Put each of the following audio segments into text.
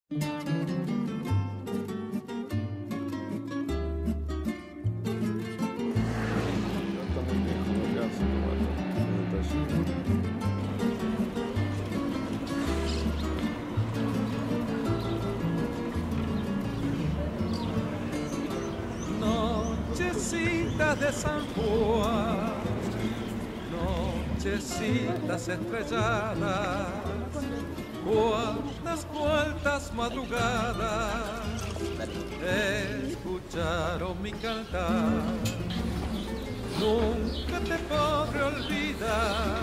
Nochecitas de San Juan, nochecitas estrelladas, cuántas vueltas madrugadas escucharon mi cantar. Nunca te podré olvidar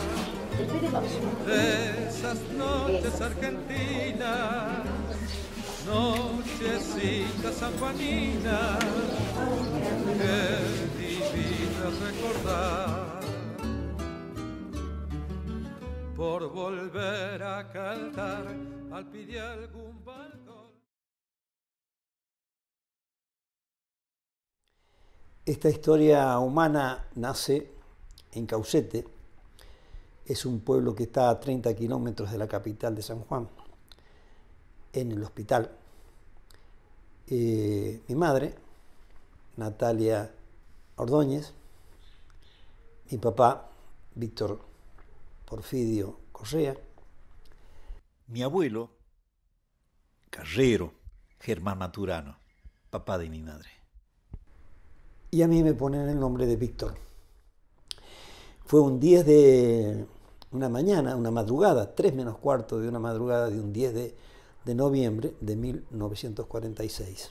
de esas noches argentinas, nochecitas sanjuaninas, que divino recordar. Por volver a cantar al pie de algún balcón. Esta historia humana nace en Caucete. Es un pueblo que está a 30 kilómetros de la capital de San Juan, en el hospital. Mi madre, Natalia Ordóñez, mi papá, Víctor Porfidio Correa. Mi abuelo, Carrero, Germán Maturano, papá de mi madre. Y a mí me ponen el nombre de Víctor. Fue un 10 de una mañana, una madrugada, 3 menos cuarto de una madrugada de un 10 de noviembre de 1946.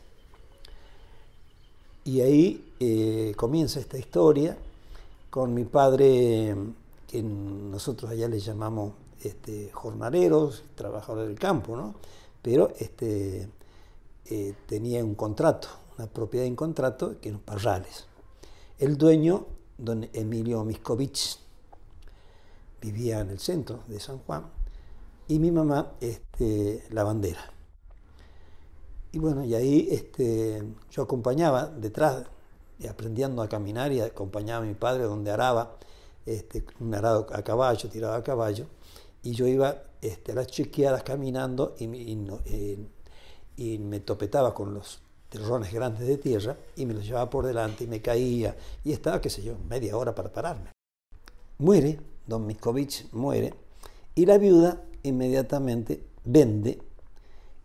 Y ahí comienza esta historia con mi padre, que nosotros allá le llamamos jornaleros, trabajadores del campo, ¿no? Pero tenía un contrato, una propiedad en contrato, que eran parrales. El dueño, don Emilio Miskovich, vivía en el centro de San Juan, y mi mamá, lavandera. Y bueno, y ahí yo acompañaba detrás, aprendiendo a caminar, y acompañaba a mi padre donde araba, un arado a caballo, tirado a caballo, y yo iba a las chequeadas caminando y me topetaba con los terrones grandes de tierra y me los llevaba por delante y me caía, y estaba, qué sé yo, media hora para pararme. Muere, don Miskovich muere, y la viuda inmediatamente vende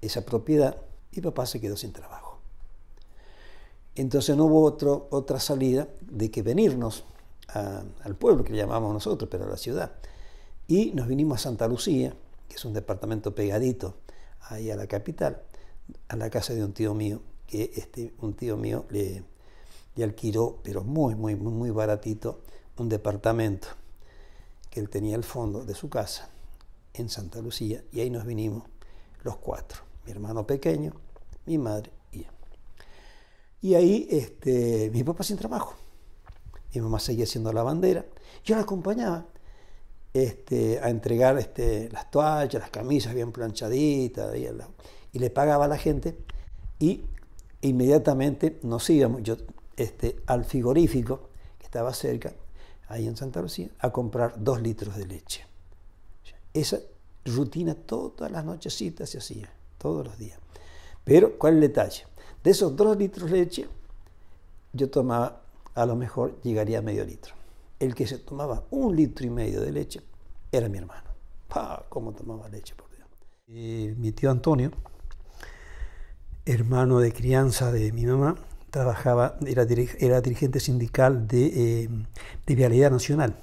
esa propiedad y papá se quedó sin trabajo. Entonces no hubo otra salida de que venirnos al pueblo, que le llamamos nosotros, pero a la ciudad. Y nos vinimos a Santa Lucía, que es un departamento pegadito ahí a la capital, a la casa de un tío mío, que un tío mío le alquiló, pero muy baratito, un departamento que él tenía al fondo de su casa en Santa Lucía, y ahí nos vinimos los 4, mi hermano pequeño, mi madre y yo. Y ahí mi papá sin trabajo, mi mamá seguía siendo lavandera, yo la acompañaba a entregar las toallas, las camisas bien planchaditas, y le pagaba a la gente, y inmediatamente nos íbamos al frigorífico que estaba cerca, ahí en Santa Lucía, a comprar 2 litros de leche. Esa rutina todas las nochecitas se hacía, todos los días. Pero, ¿cuál es el detalle? De esos 2 litros de leche, yo tomaba, a lo mejor llegaría a medio litro. El que se tomaba 1,5 litros de leche era mi hermano. ¡Pah! ¿Cómo tomaba leche, por Dios? Mi tío Antonio, hermano de crianza de mi mamá, era dirigente sindical de Vialidad Nacional,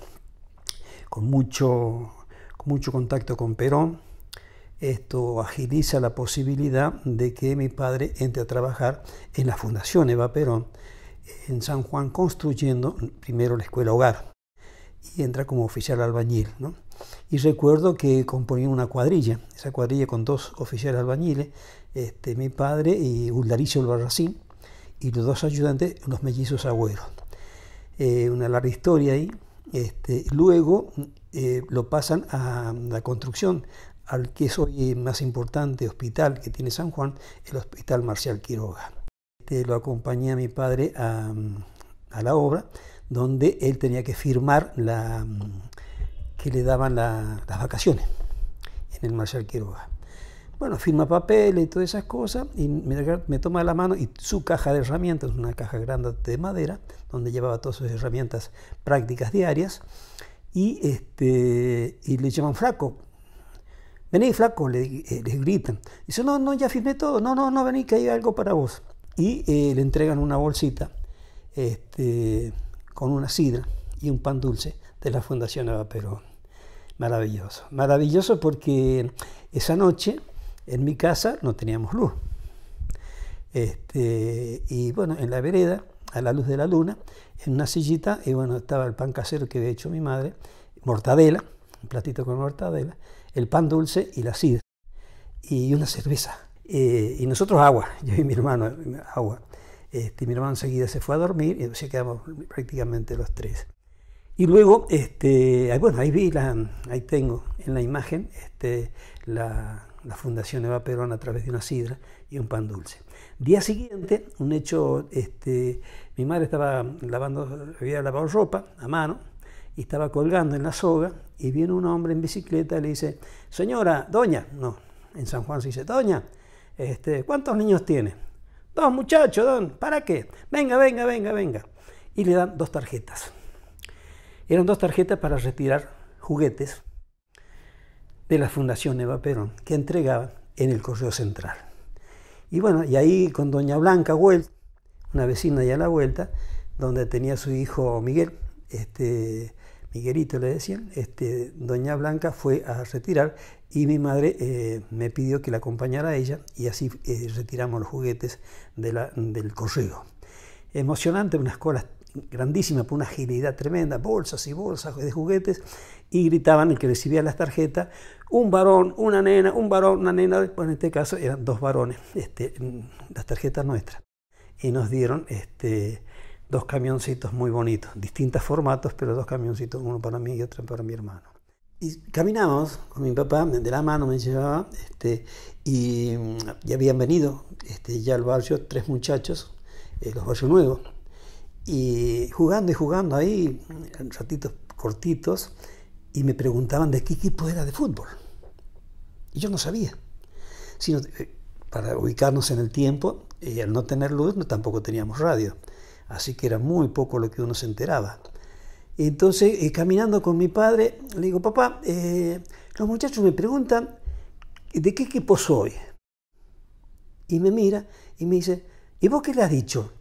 con mucho contacto con Perón. Esto agiliza la posibilidad de que mi padre entre a trabajar en la Fundación Eva Perón en San Juan, construyendo primero la escuela hogar, y entra como oficial albañil, ¿no? Y recuerdo que componía una cuadrilla, esa cuadrilla con 2 oficiales albañiles, mi padre y Uldaricio Albarracín, y los 2 ayudantes, los mellizos Agüero. Una larga historia ahí. Luego lo pasan a la construcción al que es hoy el más importante hospital que tiene San Juan, el Hospital Marcial Quiroga. Lo acompañé a mi padre a la obra, donde él tenía que firmar que le daban las vacaciones en el Marcial Quiroga. Bueno, firma papel y todas esas cosas, y me toma la mano y su caja de herramientas, una caja grande de madera, donde llevaba todas sus herramientas prácticas diarias, y le llaman flaco. Vení, flaco, les gritan. Dice, no, ya firmé todo, no, vení, que hay algo para vos. Y le entregan una bolsita con una sidra y un pan dulce de la Fundación Eva Perón. Maravilloso, maravilloso, porque esa noche en mi casa no teníamos luz. Y bueno, en la vereda, a la luz de la luna, en una sillita, y bueno, estaba el pan casero que había hecho mi madre, mortadela, un platito con mortadela, el pan dulce y la sidra, y una cerveza. Y nosotros agua, yo y mi hermano, agua. Mi hermano enseguida se fue a dormir, y se quedamos prácticamente los tres. Y luego, bueno, ahí tengo en la imagen la Fundación Eva Perón a través de una sidra y un pan dulce. Día siguiente, un hecho, mi madre había lavado ropa a mano y estaba colgando en la soga, y viene un hombre en bicicleta y le dice, señora, doña, no, en San Juan se dice, doña, ¿cuántos niños tiene? 2 muchachos, don, ¿para qué? Venga. Y le dan 2 tarjetas. Eran 2 tarjetas para retirar juguetes de la Fundación Eva Perón, que entregaban en el Correo Central. Y bueno, y ahí con doña Blanca Huel, una vecina allá a la vuelta, donde tenía su hijo Miguel, Miguelito le decían, doña Blanca fue a retirar, y mi madre me pidió que la acompañara a ella, y así retiramos los juguetes del correo. Emocionante, unas colas grandísimas, por una agilidad tremenda, bolsas y bolsas de juguetes, y gritaban el que recibía las tarjetas, un varón, una nena, un varón, una nena. Bueno, en este caso eran 2 varones, las tarjetas nuestras, y nos dieron 2 camioncitos muy bonitos, distintos formatos, pero 2 camioncitos, uno para mí y otro para mi hermano. Y caminábamos con mi papá, de la mano me llevaba, y habían venido ya al barrio 3 muchachos, los barrios nuevos, y jugando ahí, en ratitos cortitos, y me preguntaban de qué equipo era de fútbol. Y yo no sabía. Sino, para ubicarnos en el tiempo, al no tener luz, tampoco teníamos radio. Así que era muy poco lo que uno se enteraba. Entonces, caminando con mi padre, le digo, papá, los muchachos me preguntan de qué equipo soy. Y me mira y me dice, ¿y vos qué le has dicho?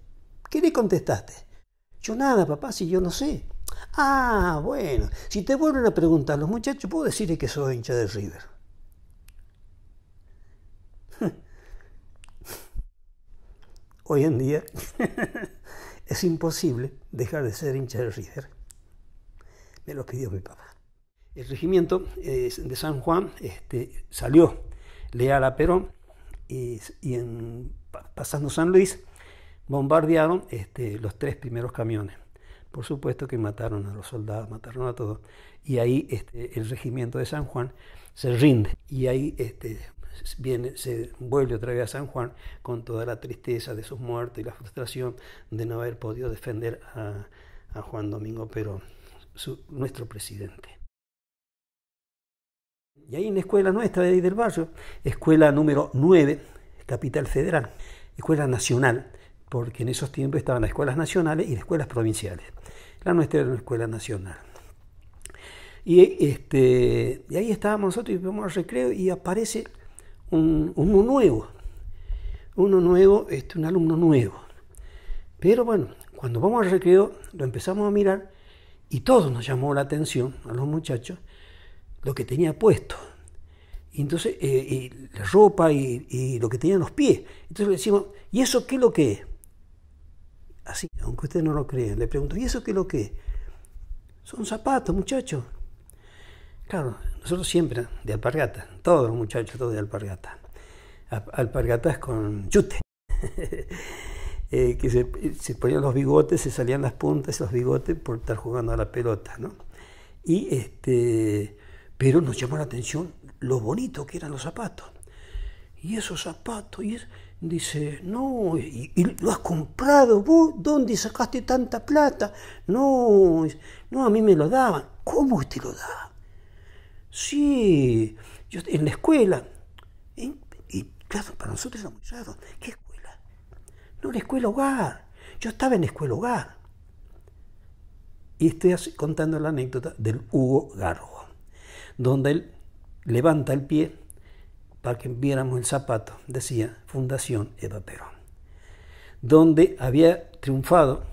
¿Qué le contestaste? Yo nada, papá, si yo no sé. Ah, bueno, si te vuelven a preguntar los muchachos, puedo decirle que soy hincha de River. Hoy en día es imposible dejar de ser hincha de River. Me lo pidió mi papá. El regimiento de San Juan salió leal a Perón, y pasando San Luis, bombardearon los 3 primeros camiones. Por supuesto que mataron a los soldados, mataron a todos. Y ahí el regimiento de San Juan se rinde. Y ahí se vuelve otra vez a San Juan con toda la tristeza de sus muertos y la frustración de no haber podido defender a Juan Domingo Perón, nuestro presidente. Y ahí en la escuela nuestra de ahí del barrio, escuela número 9, Capital Federal, escuela nacional, porque en esos tiempos estaban las escuelas nacionales y las escuelas provinciales. La nuestra era una escuela nacional. Y ahí estábamos nosotros y vamos al recreo y aparece uno nuevo, un alumno nuevo. Pero bueno, cuando vamos al recreo lo empezamos a mirar y todo nos llamó la atención a los muchachos lo que tenía puesto. Y entonces, la ropa y lo que tenía en los pies. Entonces le decimos, ¿y eso qué es lo que es? Así, aunque ustedes no lo crean, le pregunto, ¿y eso qué es lo que es? Son zapatos, muchachos. Claro, nosotros siempre de alpargata, todos los muchachos, todos de alpargata. Alpargatas con chute. Que se ponían los bigotes, se salían las puntas de los bigotes por estar jugando a la pelota, ¿no? Pero nos llamó la atención lo bonito que eran los zapatos. Y esos zapatos, dice, no, ¿y lo has comprado vos? ¿Dónde sacaste tanta plata? No, a mí me lo daban. ¿Cómo te lo daban? Sí, yo en la escuela. Claro, para nosotros era muy raro. ¿Qué escuela? No, la escuela hogar. Yo estaba en la escuela hogar. Y estoy contando la anécdota del Hugo Garbo, donde él levanta el pie para que viéramos el zapato. Decía Fundación Eva Perón. Donde había triunfado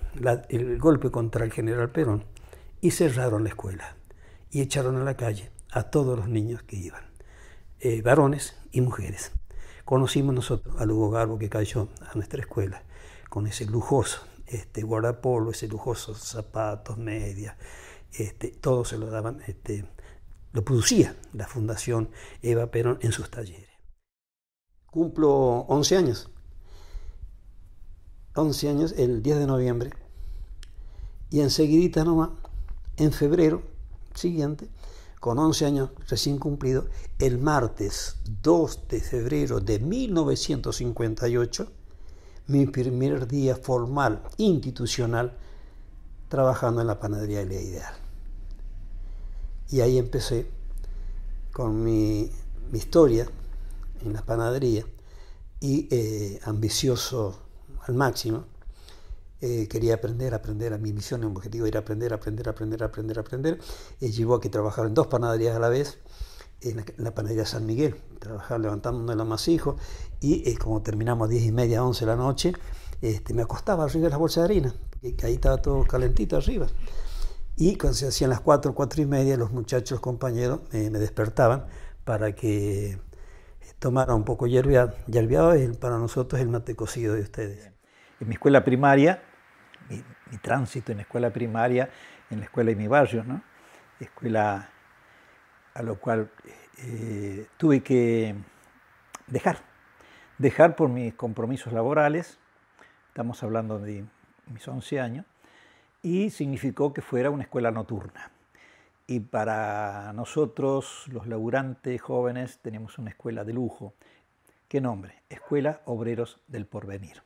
el golpe contra el general Perón y cerraron la escuela y echaron a la calle a todos los niños que iban, varones y mujeres. Conocimos nosotros al Hugo Garbo que cayó a nuestra escuela con ese lujoso guardapolvo, ese lujoso zapatos, medias, todo se lo daban, lo producía la Fundación Eva Perón en sus talleres. Cumplo 11 años. 11 años el 10 de noviembre y enseguidita nomás, en febrero siguiente, con 11 años recién cumplido, el martes 2 de febrero de 1958, mi primer día formal, institucional, trabajando en la panadería de la Ideal. Y ahí empecé con mi historia en la panadería y ambicioso al máximo. Quería aprender, mi misión, mi objetivo era aprender. Llevó a que trabajara en 2 panaderías a la vez, en la panadería San Miguel, trabajar levantando el amasijo y como terminamos a 10:30, 11 de la noche, me acostaba arriba de las bolsas de harina, porque ahí estaba todo calentito arriba. Y cuando se hacían las 4, 4:30, los muchachos, los compañeros, me despertaban para que tomara un poco yerbeado. Yerbeado es para nosotros el mate cocido de ustedes. En mi escuela primaria, mi tránsito en la escuela primaria, en la escuela de mi barrio, ¿no? Escuela a lo cual tuve que dejar por mis compromisos laborales, estamos hablando de mis 11 años, y significó que fuera una escuela nocturna. Y para nosotros, los laburantes jóvenes, tenemos una escuela de lujo. ¿Qué nombre? Escuela Obreros del Porvenir.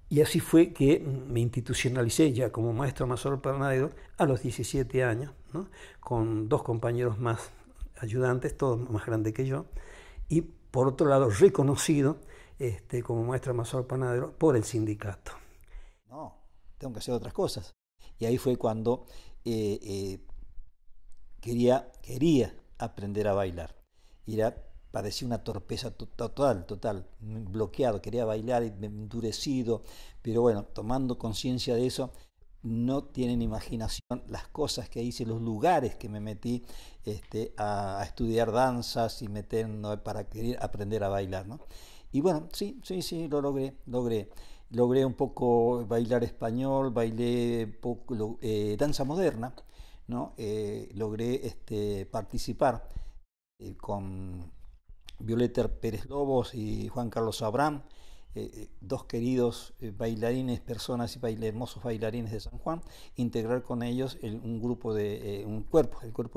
Y así fue que me institucionalicé ya como maestro mayor panadero a los 17 años, ¿no? Con 2 compañeros más ayudantes, todos más grandes que yo, y por otro lado reconocido como maestro mayor panadero por el sindicato. No, tengo que hacer otras cosas. Y ahí fue cuando quería aprender a bailar. Parecía una torpeza total, bloqueado, quería bailar, endurecido, pero bueno, tomando conciencia de eso, no tienen imaginación las cosas que hice, los lugares que me metí a estudiar danzas y para querer aprender a bailar, ¿no? Y bueno, sí, lo logré un poco bailar español, bailé poco danza moderna, ¿no? Logré participar con Violeta Pérez Lobos y Juan Carlos Abraham, 2 queridos bailarines, personas y hermosos bailarines de San Juan, integrar con ellos el cuerpo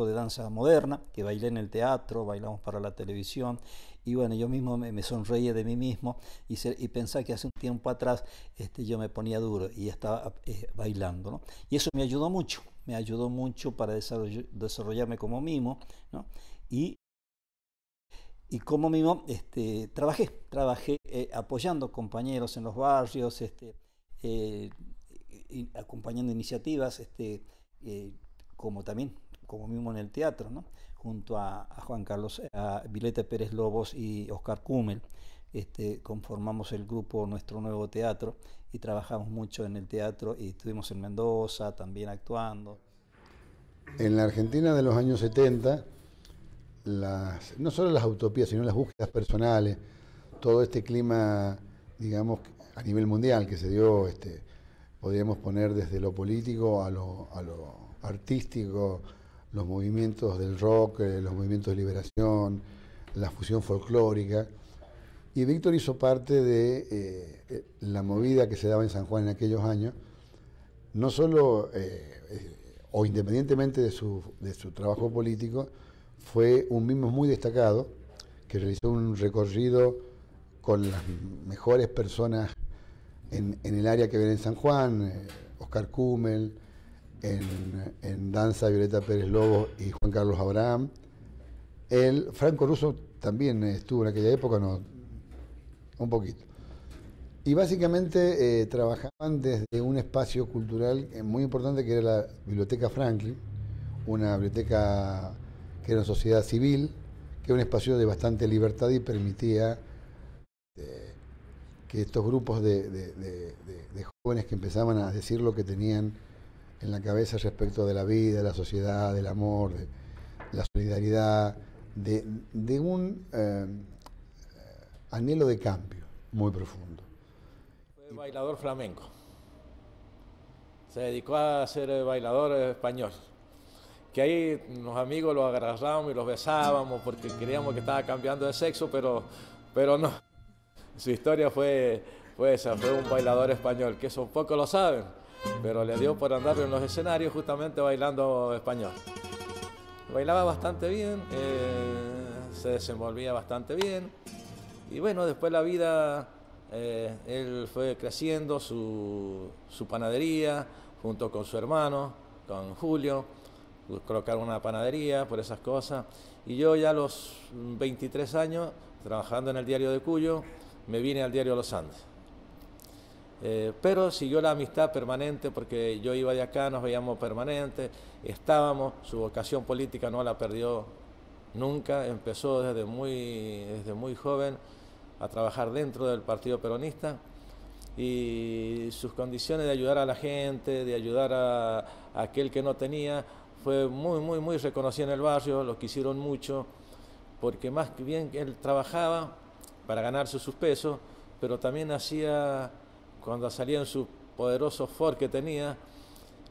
de danza moderna, que bailé en el teatro, bailamos para la televisión, y bueno, yo mismo me sonreía de mí mismo y pensaba que hace un tiempo atrás yo me ponía duro y estaba bailando, ¿no? Y eso me ayudó mucho para desarrollarme como mimo, ¿no? Y como mimo trabajé apoyando compañeros en los barrios, acompañando iniciativas, como mimo en el teatro, ¿no? Junto a Juan Carlos, a Violeta Pérez Lobos y Oscar Kummel, conformamos el grupo Nuestro Nuevo Teatro y trabajamos mucho en el teatro y estuvimos en Mendoza también actuando. En la Argentina de los años 70, no solo las utopías, sino las búsquedas personales, todo este clima, digamos, a nivel mundial que se dio, podríamos poner desde lo político a lo artístico, los movimientos del rock, los movimientos de liberación, la fusión folclórica. Y Víctor hizo parte de la movida que se daba en San Juan en aquellos años, no solo, o independientemente de su trabajo político, fue un mimo muy destacado que realizó un recorrido con las mejores personas en el área que ven en San Juan, Oscar Kummel, en danza Violeta Pérez Lobos y Juan Carlos Abraham, El Franco Russo también estuvo en aquella época, no, un poquito. Y básicamente trabajaban desde un espacio cultural muy importante que era la Biblioteca Franklin, una biblioteca que era una sociedad civil, que era un espacio de bastante libertad y permitía que estos grupos de jóvenes que empezaban a decir lo que tenían en la cabeza respecto de la vida, de la sociedad, del amor, de la solidaridad, de un anhelo de cambio muy profundo. Fue bailador flamenco. Se dedicó a ser bailador español. Que ahí los amigos los agarrábamos y los besábamos porque creíamos que estaba cambiando de sexo, pero no. Su historia fue esa, fue un bailador español, que eso pocos lo saben, pero le dio por andar en los escenarios justamente bailando español. Bailaba bastante bien, se desenvolvía bastante bien, y bueno, después la vida, él fue creciendo su panadería junto con su hermano, con Julio, colocaron una panadería por esas cosas, y yo ya a los 23 años, trabajando en el diario de Cuyo, me vine al diario Los Andes. Pero siguió la amistad permanente porque yo iba de acá, nos veíamos permanentes, estábamos, su vocación política no la perdió nunca, empezó desde muy joven a trabajar dentro del Partido Peronista y sus condiciones de ayudar a la gente, de ayudar a aquel que no tenía, fue muy reconocido en el barrio, lo quisieron mucho, porque más bien él trabajaba para ganarse sus pesos, pero también hacía, cuando salía en su poderoso Ford que tenía,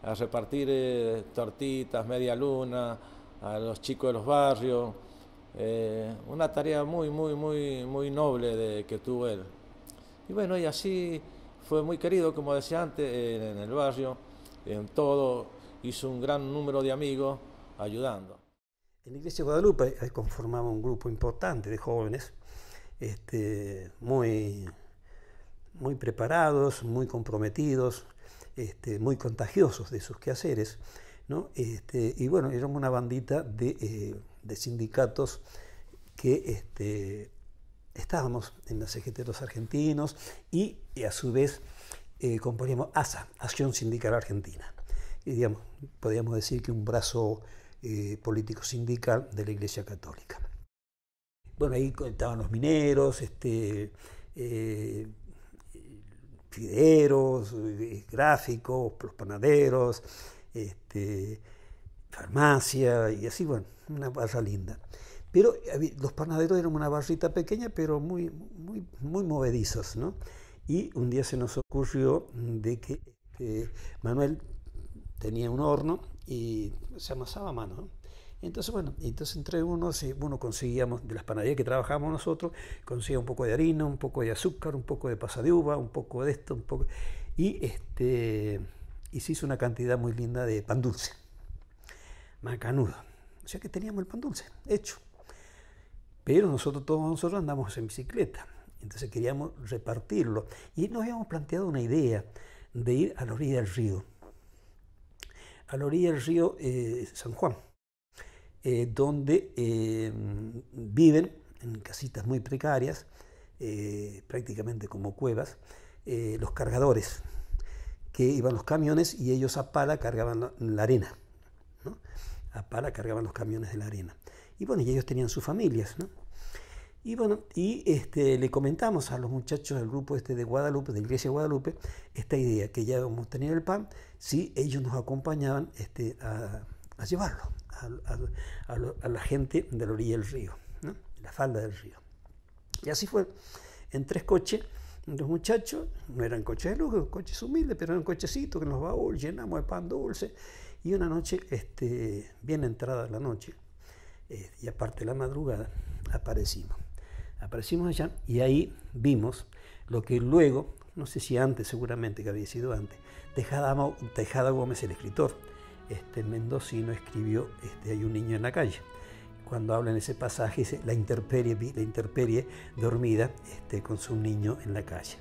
a repartir tortitas, media luna, a los chicos de los barrios, una tarea muy noble que tuvo él. Y bueno, y así fue muy querido, como decía antes, en el barrio, en todo, hizo un gran número de amigos ayudando. En la iglesia de Guadalupe conformaba un grupo importante de jóvenes, muy preparados, muy comprometidos, muy contagiosos de sus quehaceres, ¿no? Y bueno, éramos una bandita de sindicatos que estábamos en la CGT de los Argentinos y a su vez componíamos ASA, Acción Sindical Argentina. Y digamos, podríamos decir que un brazo político sindical de la Iglesia Católica. Bueno, ahí estaban los mineros, fideros, gráficos, los panaderos, farmacia y así, bueno, una barra linda. Pero los panaderos eran una barrita pequeña, pero muy movedizos, ¿no? Y un día se nos ocurrió de que Manuel tenía un horno y se amasaba a mano, ¿no? Entonces, bueno, entre uno conseguíamos, de las panaderías que trabajábamos nosotros, conseguía un poco de harina, un poco de azúcar, un poco de pasa de uva, un poco de esto, un poco... Y se hizo una cantidad muy linda de pan dulce, macanudo. O sea que teníamos el pan dulce hecho. Pero todos nosotros andamos en bicicleta, entonces queríamos repartirlo. Y nos habíamos planteado una idea de ir a la orilla del río. A la orilla del río San Juan. Donde viven en casitas muy precarias, prácticamente como cuevas, los cargadores, que iban los camiones y ellos a pala cargaban la arena, ¿no? A pala cargaban los camiones de la arena. Y bueno, y ellos tenían sus familias, ¿no? Y bueno, le comentamos a los muchachos del grupo de Guadalupe, de la Iglesia de Guadalupe, esta idea, que ya íbamos a tener el pan, si ellos nos acompañaban a llevarlo a la gente de la orilla del río, ¿no? La falda del río. Y así fue, en 3 coches, los muchachos, no eran coches de lujo, coches humildes, pero eran cochecitos que en los baúles llenamos de pan dulce. Y una noche, bien entrada la noche, y aparte de la madrugada, aparecimos allá y ahí vimos lo que luego, no sé si antes, seguramente que había sido antes, Tejada Gómez, el escritor, mendocino, escribió Hay un niño en la calle. Cuando habla en ese pasaje, dice la intemperie dormida con su niño en la calle.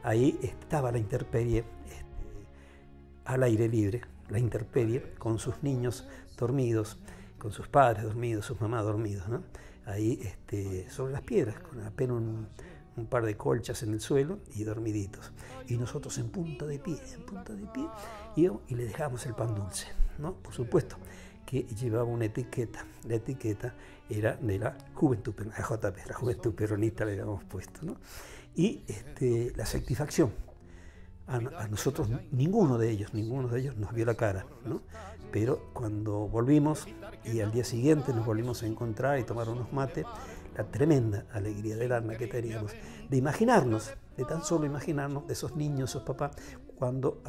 Ahí estaba la intemperie al aire libre, la intemperie con sus niños dormidos, con sus padres dormidos, sus mamás dormidos, ¿no? Ahí sobre las piedras, con apenas un par de colchas en el suelo y dormiditos. Y nosotros en punta de pie, y le dejamos el pan dulce, ¿no? Por supuesto que llevaba una etiqueta. La etiqueta era de la Juventud Peronista, JP, la Juventud Peronista le habíamos puesto, ¿no? Y la satisfacción. A nosotros, ninguno de ellos nos vio la cara, ¿no? Pero cuando volvimos y al día siguiente nos volvimos a encontrar y tomar unos mates, la tremenda alegría del alma que teníamos de imaginarnos, de tan solo imaginarnos, de esos niños, esos papás, cuando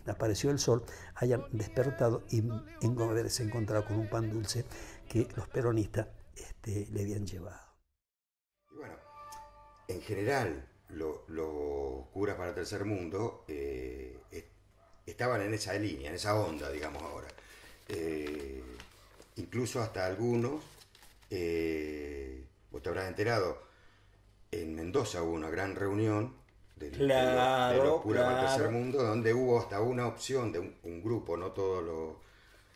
apareció el sol, hayan despertado y haberse encontrado con un pan dulce que los peronistas le habían llevado. Y bueno, en general, los curas para el tercer mundo estaban en esa línea, en esa onda, digamos ahora. Incluso hasta algunos, vos te habrás enterado, en Mendoza hubo una gran reunión de los curas para el tercer mundo, donde hubo hasta una opción de un grupo, no todos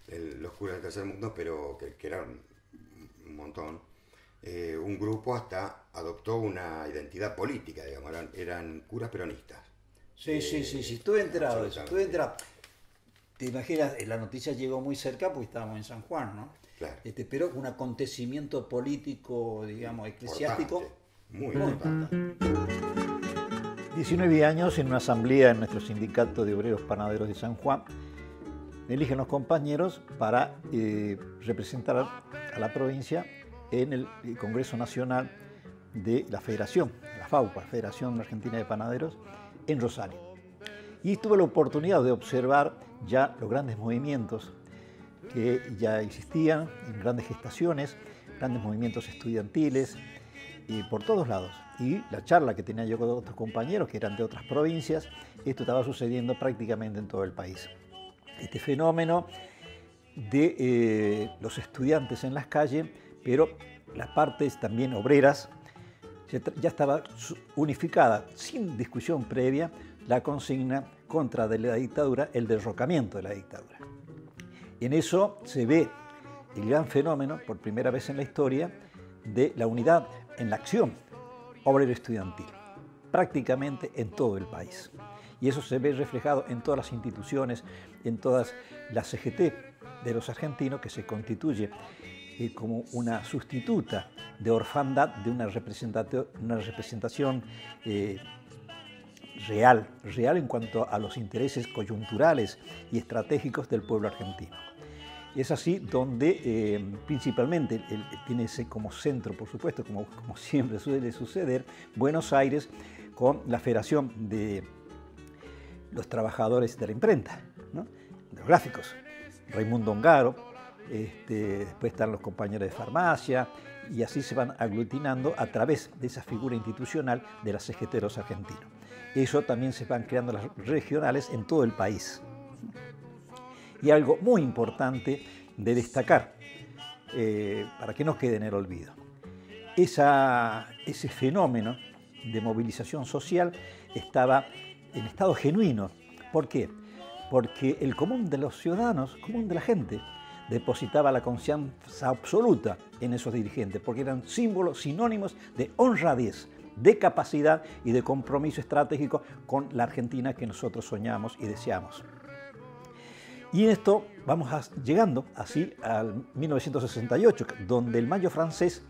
los curas del tercer mundo, pero que eran un montón. Un grupo hasta adoptó una identidad política, digamos, eran curas peronistas. Sí, estuve enterado de eso, Te imaginas, la noticia llegó muy cerca porque estábamos en San Juan, ¿no? Claro. Pero un acontecimiento político, digamos, eclesiástico. Muy importante. 19 años en una asamblea en nuestro sindicato de obreros panaderos de San Juan, me eligen los compañeros para representar a la provincia en el Congreso Nacional de la Federación, la FAUPA, Federación Argentina de Panaderos, en Rosario. Y tuve la oportunidad de observar ya los grandes movimientos que ya existían, en grandes gestaciones, grandes movimientos estudiantiles, por todos lados. Y la charla que tenía yo con otros compañeros que eran de otras provincias, esto estaba sucediendo prácticamente en todo el país. Este fenómeno de los estudiantes en las calles, pero las partes también obreras, ya estaba unificada, sin discusión previa, la consigna contra de la dictadura, el derrocamiento de la dictadura. En eso se ve el gran fenómeno, por primera vez en la historia, de la unidad en la acción obrero-estudiantil, prácticamente en todo el país. Y eso se ve reflejado en todas las instituciones, en todas las CGT de los argentinos, que se constituye como una sustituta de orfandad de una representación real en cuanto a los intereses coyunturales y estratégicos del pueblo argentino. Es así donde principalmente tiene ese como centro, por supuesto, como siempre suele suceder, Buenos Aires, con la Federación de los Trabajadores de la Imprenta, ¿no? De los gráficos, Raimundo Ongaro, después están los compañeros de farmacia, y así se van aglutinando a través de esa figura institucional de las CGT de los argentinos. Eso también se van creando las regionales en todo el país. Y algo muy importante de destacar, para que no quede en el olvido, ese fenómeno de movilización social estaba en estado genuino. ¿Por qué? Porque el común de los ciudadanos, común de la gente, depositaba la confianza absoluta en esos dirigentes, porque eran símbolos, sinónimos de honradez, de capacidad y de compromiso estratégico con la Argentina que nosotros soñamos y deseamos. Y en esto vamos llegando así al 1968, donde el Mayo francés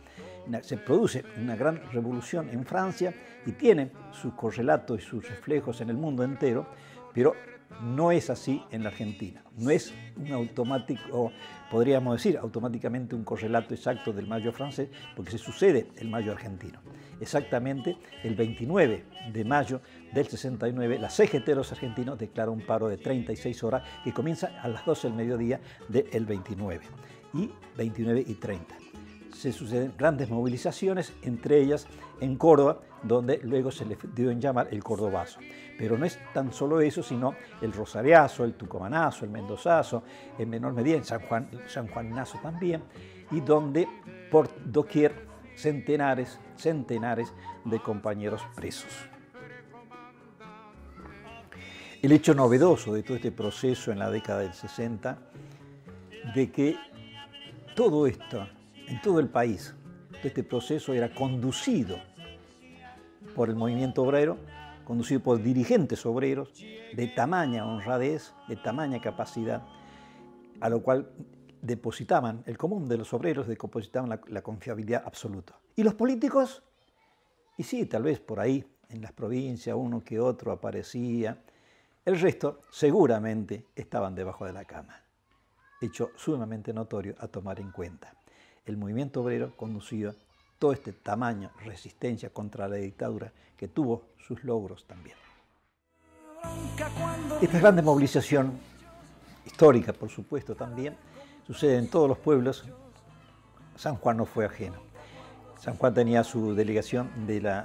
se produce una gran revolución en Francia y tiene sus correlatos y sus reflejos en el mundo entero, pero no es así en la Argentina. No es un automático, podríamos decir, automáticamente un correlato exacto del Mayo francés, porque se sucede el Mayo argentino. Exactamente el 29 de mayo del 69, la CGT de los argentinos declara un paro de 36 horas que comienza a las 12 del mediodía del 29 y 29 y 30. Se suceden grandes movilizaciones, entre ellas en Córdoba, donde luego se le dio en llamar el cordobazo. Pero no es tan solo eso, sino el rosariazo, el tucumanazo, el mendozazo, en menor medida en San Juanazo también, y donde por doquier centenares de compañeros presos. El hecho novedoso de todo este proceso en la década del 60, de que todo esto, en todo el país, todo este proceso era conducido por el movimiento obrero, conducido por dirigentes obreros de tamaña honradez, de tamaña capacidad, a lo cual depositaban, el común de los obreros depositaban la confiabilidad absoluta. ¿Y los políticos? Y sí, tal vez por ahí, en las provincias, uno que otro aparecía. El resto seguramente estaban debajo de la cama. Hecho sumamente notorio a tomar en cuenta. El movimiento obrero conducía todo este tamaño, resistencia contra la dictadura, que tuvo sus logros también. Esta grande movilización, histórica por supuesto también, sucede en todos los pueblos. San Juan no fue ajeno. San Juan tenía su delegación,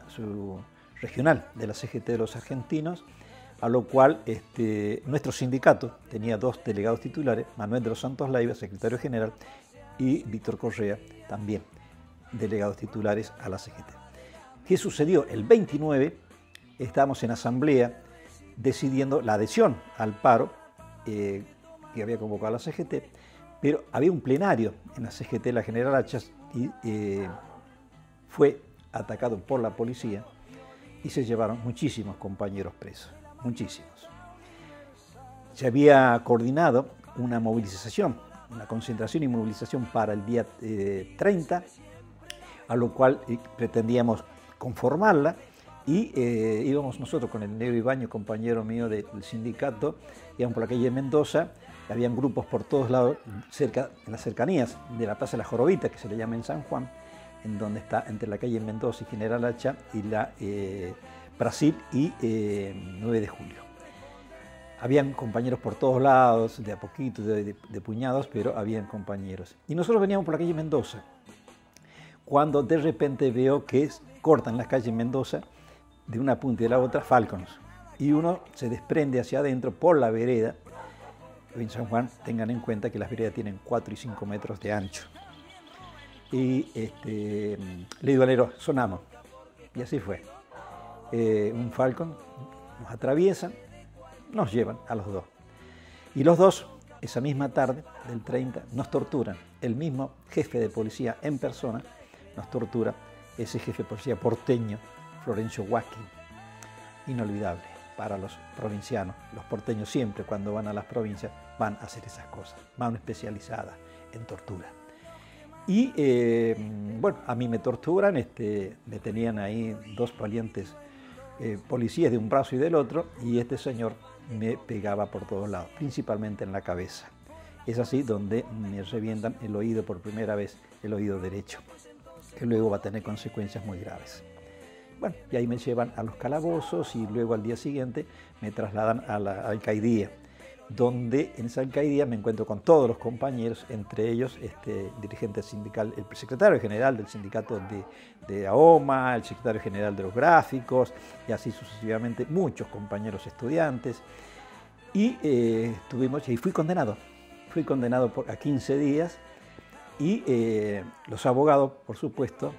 su regional de la CGT de los argentinos, a lo cual nuestro sindicato tenía 2 delegados titulares, Manuel de los Santos Leiva, secretario general, y Víctor Correa, también delegados titulares a la CGT. ¿Qué sucedió? El 29 estábamos en asamblea decidiendo la adhesión al paro que había convocado la CGT, pero había un plenario en la CGT, la General Hachas, y fue atacado por la policía y se llevaron muchísimos compañeros presos, muchísimos. Se había coordinado una movilización, una concentración y movilización para el día 30, a lo cual pretendíamos conformarla, y íbamos nosotros con el Negro Ibañez, compañero mío del sindicato, íbamos por la calle Mendoza, habían grupos por todos lados, en las cercanías de la Plaza de la Jorobita, que se le llama en San Juan, en donde está entre la calle Mendoza y General Hacha y la Brasil y 9 de julio. Habían compañeros por todos lados, de a poquito, de puñados, pero habían compañeros. Y nosotros veníamos por la calle Mendoza, cuando de repente veo que cortan la calle Mendoza de una punta y de la otra Falcons, y uno se desprende hacia adentro por la vereda. En San Juan tengan en cuenta que las veredas tienen 4 y 5 metros de ancho. Y le digo al héroe, sonamos. Y así fue. Un Falcon nos atraviesan, nos llevan a los 2. Y los 2, esa misma tarde del 30, nos torturan. El mismo jefe de policía en persona nos tortura, ese jefe de policía porteño, Florencio Huasquín. Inolvidable para los provincianos. Los porteños siempre cuando van a las provincias van a hacer esas cosas, mano especializada en tortura. Y bueno, a mí me torturan, me tenían ahí 2 valientes policías de un brazo y del otro, y este señor me pegaba por todos lados, principalmente en la cabeza. Es así donde me revientan el oído por primera vez, el oído derecho, que luego va a tener consecuencias muy graves. Bueno, y ahí me llevan a los calabozos y luego al día siguiente me trasladan a la alcaidía, donde en esa alcaidía me encuentro con todos los compañeros, entre ellos dirigente sindical, el secretario general del sindicato de AOMA, el secretario general de los gráficos, y así sucesivamente, muchos compañeros estudiantes. Y fui condenado a 15 días, y los abogados, por supuesto,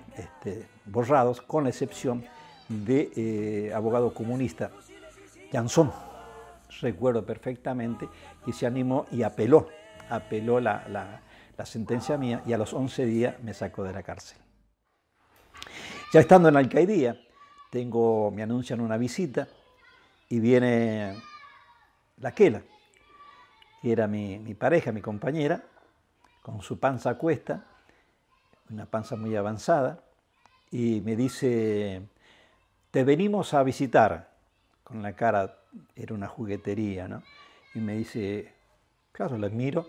borrados, con la excepción de abogado comunista, Jansón. Recuerdo perfectamente que se animó y apeló la sentencia mía, y a los 11 días me sacó de la cárcel. Ya estando en la alcaidía, me anuncian una visita y viene la Quela, que era mi pareja, mi compañera, con su panza a cuesta, una panza muy avanzada, y me dice, te venimos a visitar, con la cara, era una juguetería, ¿no? Y me dice, claro, la miro,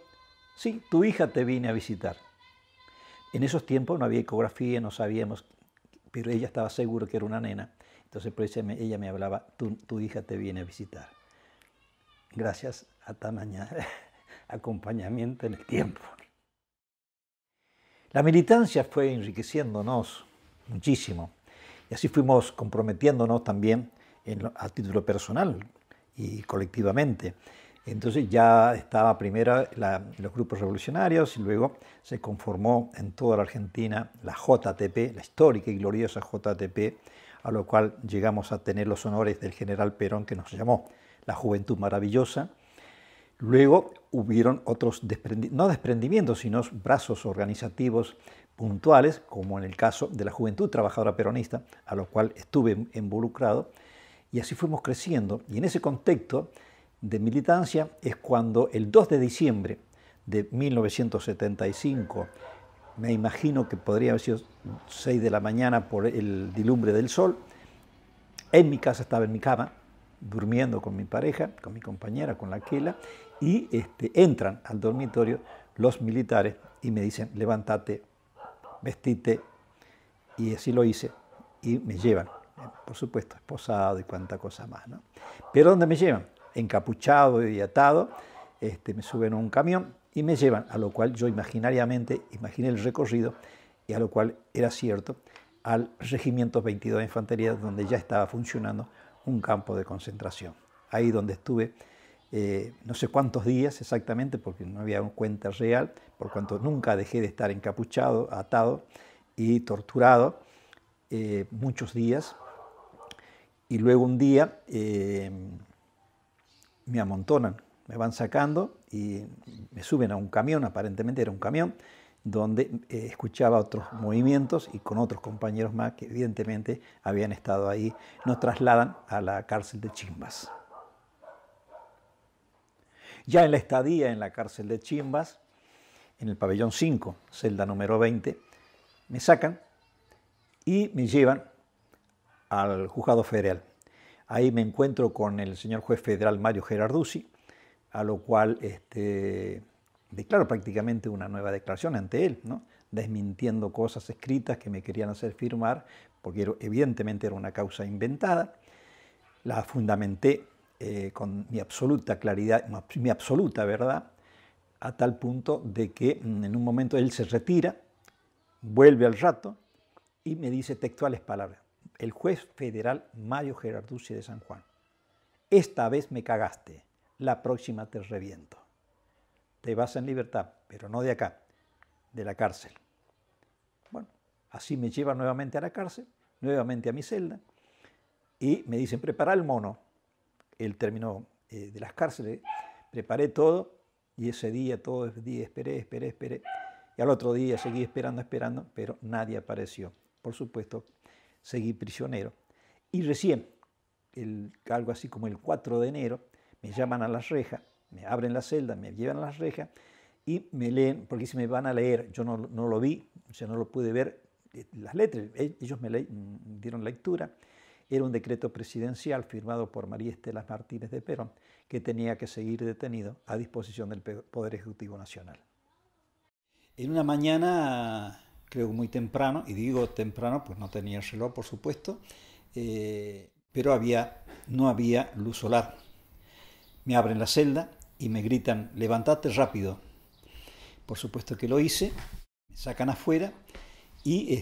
sí, tu hija te vine a visitar. En esos tiempos no había ecografía, no sabíamos, pero ella estaba segura que era una nena, entonces por eso ella me hablaba, tu hija te viene a visitar. Gracias a tamaña acompañamiento en el tiempo. La militancia fue enriqueciéndonos muchísimo, y así fuimos comprometiéndonos también a título personal y colectivamente. Entonces ya estaba primero los grupos revolucionarios, y luego se conformó en toda la Argentina la JTP, la histórica y gloriosa JTP, a lo cual llegamos a tener los honores del general Perón, que nos llamó la Juventud Maravillosa. Luego hubieron otros, no desprendimientos, sino brazos organizativos puntuales, como en el caso de la Juventud Trabajadora Peronista, a lo cual estuve involucrado, y así fuimos creciendo. Y en ese contexto de militancia es cuando el 2 de diciembre de 1975, me imagino que podría haber sido 6 de la mañana por el dilumbre del sol, en mi casa, estaba en mi cama, durmiendo con mi pareja, con mi compañera, con la Quela, y entran al dormitorio los militares y me dicen, levántate, vestite, y así lo hice, y me llevan, por supuesto, esposado y cuánta cosa más, ¿no? Pero ¿dónde me llevan? Encapuchado y atado, me suben a un camión y me llevan, a lo cual yo imaginariamente imaginé el recorrido, y a lo cual era cierto, al Regimiento 22 de Infantería, donde ya estaba funcionando un campo de concentración. Ahí donde estuve no sé cuántos días exactamente, porque no había cuenta real, por cuanto nunca dejé de estar encapuchado, atado y torturado muchos días. Y luego un día me amontonan, me van sacando y me suben a un camión, aparentemente era un camión, donde escuchaba otros movimientos y con otros compañeros más que evidentemente habían estado ahí, nos trasladan a la cárcel de Chimbas. Ya en la estadía en la cárcel de Chimbas, en el pabellón 5, celda número 20, me sacan y me llevan al juzgado federal. Ahí me encuentro con el señor juez federal Mario Gerarduzzi, a lo cual declaro prácticamente una nueva declaración ante él, ¿no? Desmintiendo cosas escritas que me querían hacer firmar, porque evidentemente era una causa inventada. La fundamenté con mi absoluta claridad, mi absoluta verdad, a tal punto de que en un momento él se retira, vuelve al rato y me dice textuales palabras: el juez federal Mario Gerarduzzi de San Juan, esta vez me cagaste, la próxima te reviento. Te vas en libertad, pero no de acá, de la cárcel. Bueno, así me llevan nuevamente a la cárcel, nuevamente a mi celda, y me dicen, prepara el mono. El término de las cárceles, preparé todo, y ese día, todo el día, esperé, y al otro día seguí esperando, pero nadie apareció. Por supuesto, seguí prisionero. Y recién, algo así como el 4 de enero, me llaman a las rejas, me abren la celda, me llevan a las rejas y me leen, porque si me van a leer, yo no lo vi, o sea, no lo pude ver, las letras, ellos me dieron lectura. Era un decreto presidencial firmado por María Estela Martínez de Perón, que tenía que seguir detenido a disposición del Poder Ejecutivo Nacional. En una mañana, creo muy temprano, y digo temprano, pues no tenía el reloj, por supuesto, pero no había luz solar. Me abren la celda y me gritan, levántate rápido. Por supuesto que lo hice, me sacan afuera y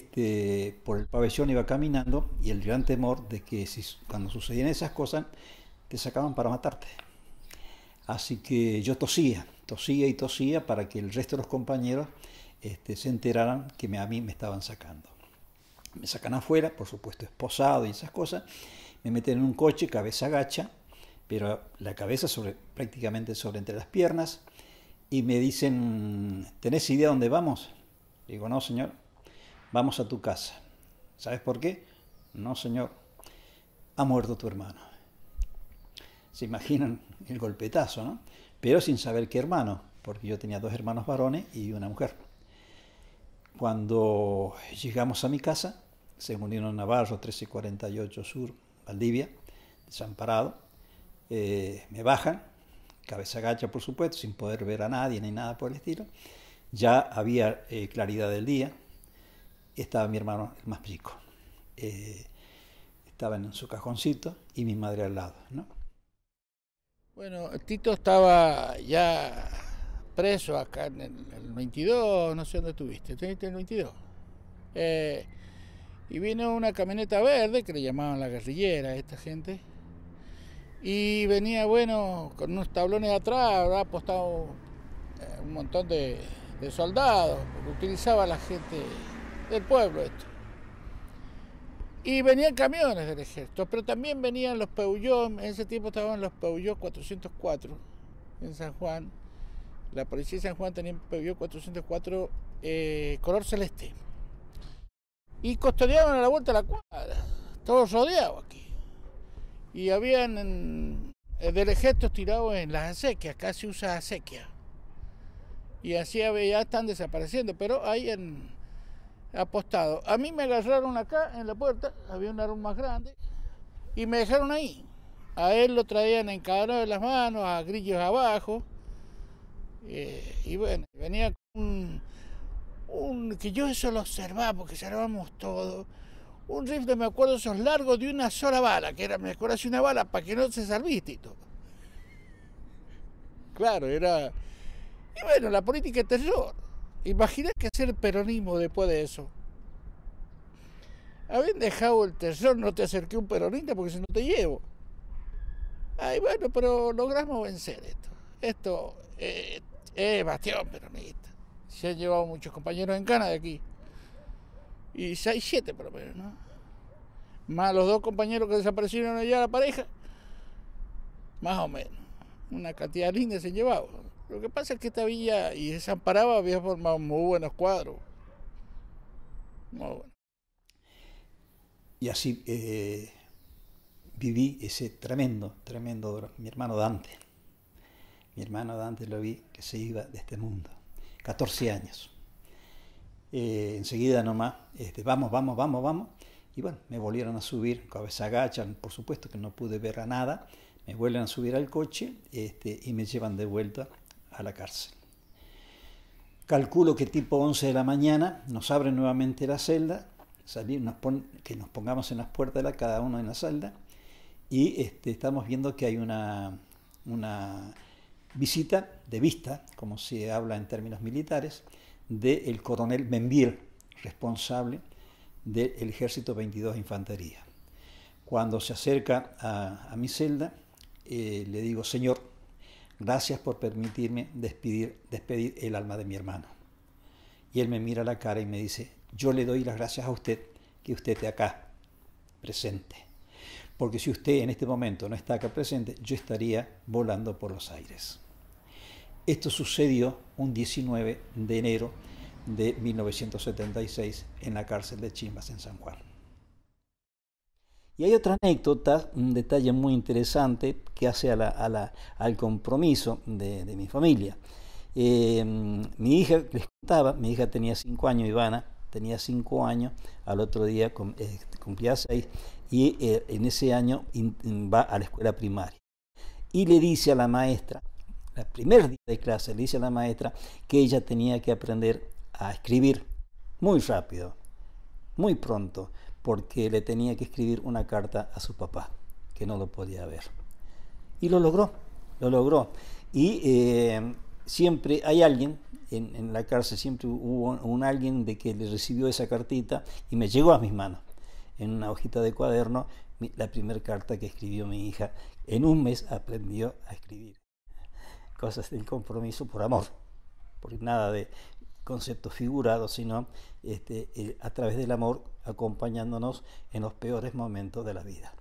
por el pabellón iba caminando, y el gran temor de que cuando sucedían esas cosas te sacaban para matarte. Así que yo tosía para que el resto de los compañeros se enteraran que a mí me estaban sacando. Me sacan afuera, por supuesto esposado y esas cosas, me meten en un coche, cabeza gacha, pero la cabeza prácticamente sobre entre las piernas, y me dicen, ¿tenés idea dónde vamos? Digo, no, señor, vamos a tu casa. ¿Sabes por qué? No, señor, ha muerto tu hermano. Se imaginan el golpetazo, ¿no? Pero sin saber qué hermano, porque yo tenía 2 hermanos varones y una mujer. Cuando llegamos a mi casa, Segunino Navarro, 1348 Sur, Valdivia, desamparado, me bajan, cabeza gacha por supuesto, sin poder ver a nadie ni nada por el estilo. Ya había claridad del día, estaba mi hermano el más chico, estaba en su cajoncito y mi madre al lado, ¿no? Bueno, Tito estaba ya preso acá en el 22, no sé dónde estuviste, ¿estuviste en el 22? Y vino una camioneta verde que le llamaban la guerrillera a esta gente, y venía, bueno, con unos tablones atrás, habrá apostado un montón de soldados, porque utilizaba a la gente del pueblo esto. Y venían camiones del ejército, pero también venían los Peugeot, en ese tiempo estaban los Peugeot 404, en San Juan. La policía de San Juan tenía un PBO 404 color celeste. Y custodiaban a la vuelta de la cuadra, todos rodeados aquí. Y habían del ejército tirados en las acequias, acá se usa acequia. Y así ya están desapareciendo, pero ahí han apostado. A mí me agarraron acá en la puerta, había un árbol más grande, y me dejaron ahí. A él lo traían encadenado en las manos, a grillos abajo. Y bueno, venía con que yo eso lo observaba, porque observamos todo. Un rifle, me acuerdo, esos largos de una sola bala, que era mejor hacer una bala para que no se salviste y todo. Claro, era... Y bueno, la política es terror. Imaginá que hacer el peronismo después de eso. Habían dejado el terror, no te acerqué a un peronista porque si no te llevo. Ay, bueno, pero logramos vencer esto. Esto es bastión peronista. Se han llevado muchos compañeros en cana de aquí. Y 6, 7 por lo menos, ¿no? Más los 2 compañeros que desaparecieron allá, la pareja. Más o menos. Una cantidad linda se han llevado. Lo que pasa es que esta villa y Desamparado había formado muy buenos cuadros. Muy buenos. Y así viví ese tremendo dolor. Mi hermano Dante lo vi que se iba de este mundo. 14 años. Enseguida nomás, vamos. Y bueno, me volvieron a subir, cabeza agacha, por supuesto que no pude ver a nada. Me vuelven a subir al coche y me llevan de vuelta a la cárcel. Calculo que tipo 11 de la mañana nos abren nuevamente la celda, que nos pongamos en las puertas de cada uno en la celda, y estamos viendo que hay una visita de vista, como se habla en términos militares, del coronel Membiel, responsable del Ejército 22 de Infantería. Cuando se acerca a mi celda, le digo: Señor, gracias por permitirme despedir el alma de mi hermano. Y él me mira a la cara y me dice: yo le doy las gracias a usted que usted esté acá presente. Porque si usted en este momento no está acá presente, yo estaría volando por los aires. Esto sucedió un 19 de enero de 1976 en la cárcel de Chimbas, en San Juan. Y hay otra anécdota, un detalle muy interesante que hace al compromiso de mi familia. Mi hija, les contaba, mi hija tenía 5 años, Ivana, tenía 5 años, al otro día cumplía 6, y en ese año va a la escuela primaria. Y le dice a la maestra, el primer día de clase, le dice a la maestra que ella tenía que aprender a escribir muy rápido, muy pronto, porque le tenía que escribir una carta a su papá, que no lo podía ver. Y lo logró. Y siempre hay alguien, en la cárcel siempre hubo un alguien de que le recibió esa cartita y me llegó a mis manos, en una hojita de cuaderno, la primera carta que escribió mi hija. En un mes aprendió a escribir. Cosas del compromiso por amor, porque nada de conceptos figurados, sino a través del amor, acompañándonos en los peores momentos de la vida.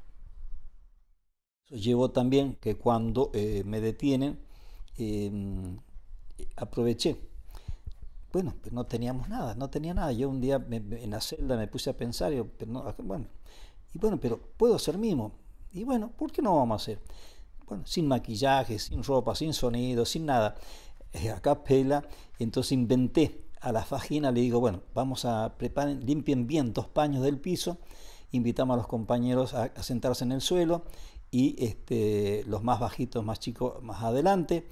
Eso llevó también que cuando me detienen, aproveché. Bueno, pues no tenía nada. Yo un día en la celda me puse a pensar, pero puedo ser mimo. Y bueno, ¿por qué no vamos a hacer? Bueno, sin maquillaje, sin ropa, sin sonido, sin nada, a capela. Entonces inventé a la fajina, le digo, bueno, vamos a limpien bien 2 paños del piso, invitamos a los compañeros a sentarse en el suelo y los más bajitos, más chicos, más adelante,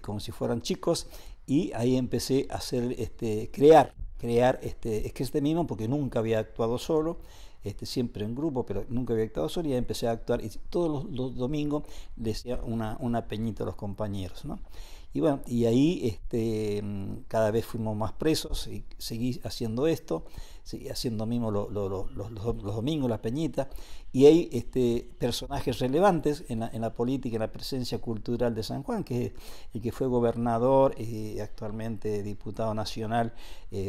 como si fueran chicos, y ahí empecé a hacer, crear este mimo, porque nunca había actuado solo. Siempre en grupo, pero nunca había actuado solo, y empecé a actuar, y todos los domingos le hacía una peñita a los compañeros, ¿no? Y bueno, y ahí cada vez fuimos más presos, y seguí haciendo esto, seguí haciendo mismo los domingos, las peñitas, y hay personajes relevantes en la política, en la presencia cultural de San Juan, que es el que fue gobernador y actualmente diputado nacional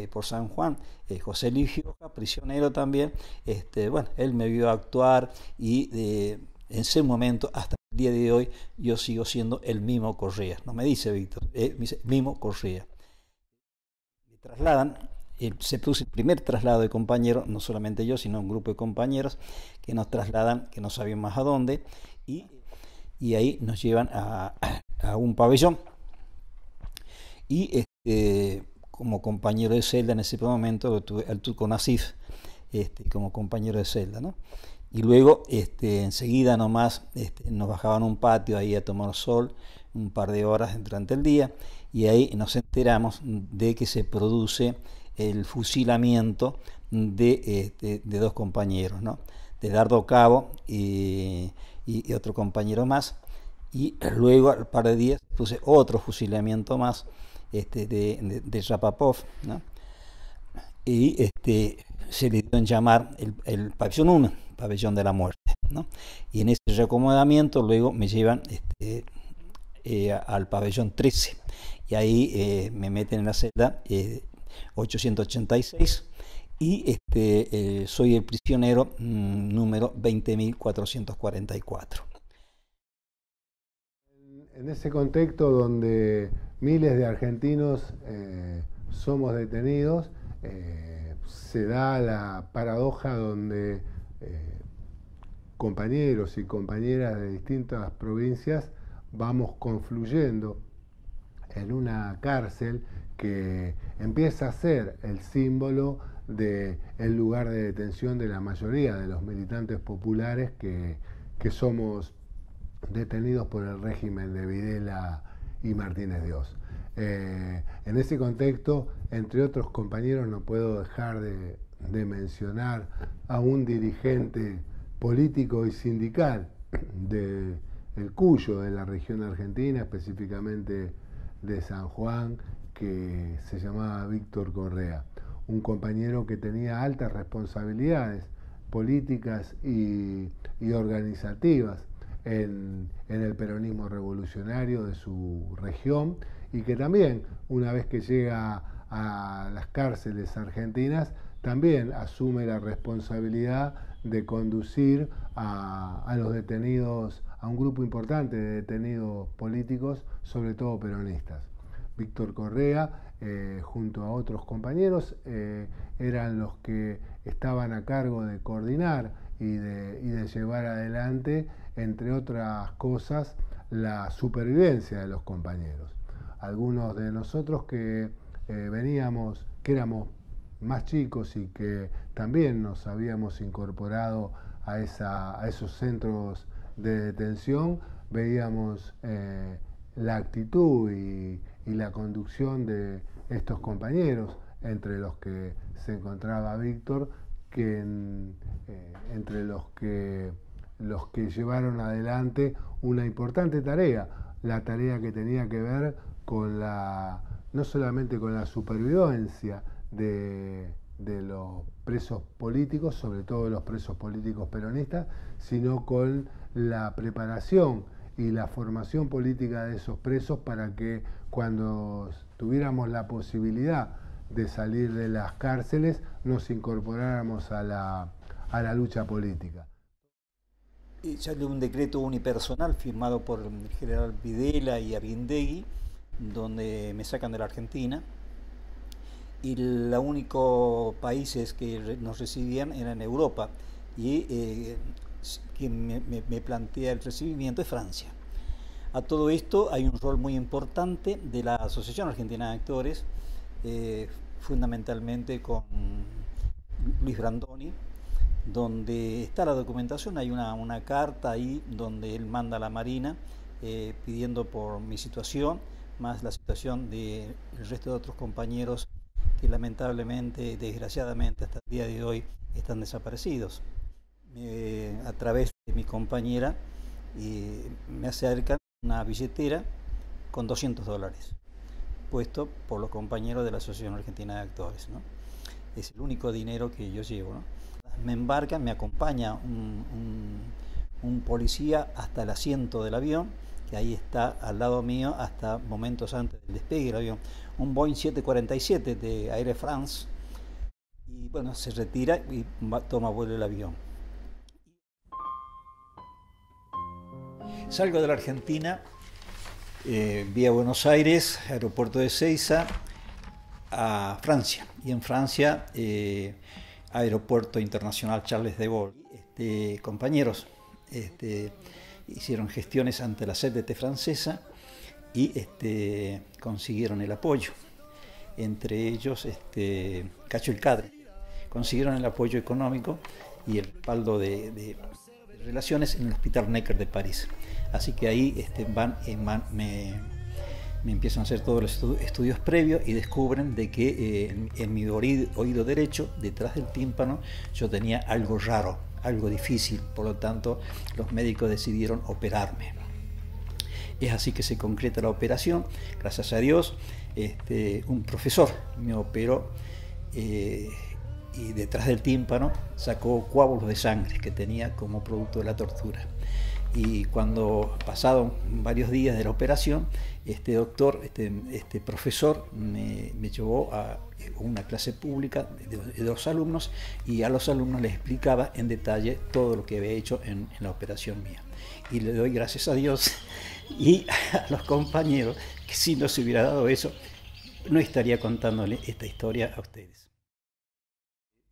por San Juan, José Luis Gioja, prisionero también. Él me vio actuar y en ese momento hasta el día de hoy yo sigo siendo el mismo Correa. No me dice Víctor, me dice mismo Correa. Me trasladan, se produce el primer traslado de compañeros, no solamente yo, sino un grupo de compañeros que nos trasladan, que no sabían más a dónde, y ahí nos llevan a un pabellón. Y como compañero de celda en ese momento lo tuve al Turco Nasif, como compañero de celda, ¿no? Y luego enseguida nomás nos bajaban a un patio ahí a tomar sol un par de horas durante el día, y ahí nos enteramos de que se produce el fusilamiento de dos compañeros, ¿no? De Dardo Cabo y otro compañero más, y luego al par de días puse otro fusilamiento más de Rapapov, ¿no? Y se le dio en llamar el pabellón 1, pabellón de la muerte, ¿no? Y en ese reacomodamiento luego me llevan al pabellón 13, y ahí me meten en la celda 886, y soy el prisionero número 20.444. En ese contexto donde miles de argentinos somos detenidos, se da la paradoja donde compañeros y compañeras de distintas provincias vamos confluyendo en una cárcel que empieza a ser el símbolo del lugar de detención de la mayoría de los militantes populares que somos detenidos por el régimen de Videla y Martínez Dios. En ese contexto, entre otros compañeros, no puedo dejar de mencionar a un dirigente político y sindical del Cuyo, de la región argentina, específicamente de San Juan, que se llamaba Víctor Correa, un compañero que tenía altas responsabilidades políticas y organizativas en el peronismo revolucionario de su región, y que también, una vez que llega a las cárceles argentinas, también asume la responsabilidad de conducir a los detenidos, a un grupo importante de detenidos políticos, sobre todo peronistas. Víctor Correa, junto a otros compañeros, eran los que estaban a cargo de coordinar y de llevar adelante, entre otras cosas, la supervivencia de los compañeros. Algunos de nosotros que veníamos, que éramos más chicos y que también nos habíamos incorporado a esos centros de detención, veíamos la actitud y la conducción de estos compañeros, entre los que se encontraba Víctor, entre los que llevaron adelante una importante tarea, la tarea que tenía que ver con no solamente con la supervivencia de los presos políticos, sobre todo los presos políticos peronistas, sino con la preparación y la formación política de esos presos para que cuando tuviéramos la posibilidad de salir de las cárceles nos incorporáramos a la lucha política. Y salió un decreto unipersonal firmado por el general Videla y Arrindegui, donde me sacan de la Argentina, y los únicos países que nos recibían eran Europa, y quien me plantea el recibimiento es Francia. A todo esto hay un rol muy importante de la Asociación Argentina de Actores, fundamentalmente con Luis Brandoni, donde está la documentación. Hay una carta ahí donde él manda a la Marina pidiendo por mi situación, más la situación del resto de otros compañeros que lamentablemente, desgraciadamente, hasta el día de hoy están desaparecidos. A través de mi compañera me acercan una billetera con $200, puesto por los compañeros de la Asociación Argentina de Actores, ¿no? Es el único dinero que yo llevo, ¿no? Me embarcan, me acompaña un policía hasta el asiento del avión, que ahí está al lado mío hasta momentos antes del despegue del avión, un Boeing 747 de Air France, y bueno, se retira y toma vuelo el avión. Salgo de la Argentina, vía Buenos Aires, aeropuerto de Ezeiza, a Francia. Y en Francia, aeropuerto internacional Charles de Gaulle. Compañeros hicieron gestiones ante la CDT francesa y consiguieron el apoyo. Entre ellos, Cacho el Cadre. Consiguieron el apoyo económico y el respaldo de relaciones en el Hospital Necker de París. Así que ahí me empiezan a hacer todos los estudios previos y descubren de que en mi oído derecho, detrás del tímpano, yo tenía algo raro, algo difícil. Por lo tanto, los médicos decidieron operarme. Es así que se concreta la operación. Gracias a Dios, un profesor me operó y detrás del tímpano sacó coágulos de sangre que tenía como producto de la tortura. Y cuando pasaron varios días de la operación, este profesor me llevó a una clase pública de los alumnos y a los alumnos les explicaba en detalle todo lo que había hecho en la operación mía. Y le doy gracias a Dios y a los compañeros que si no se hubiera dado eso, no estaría contándole esta historia a ustedes.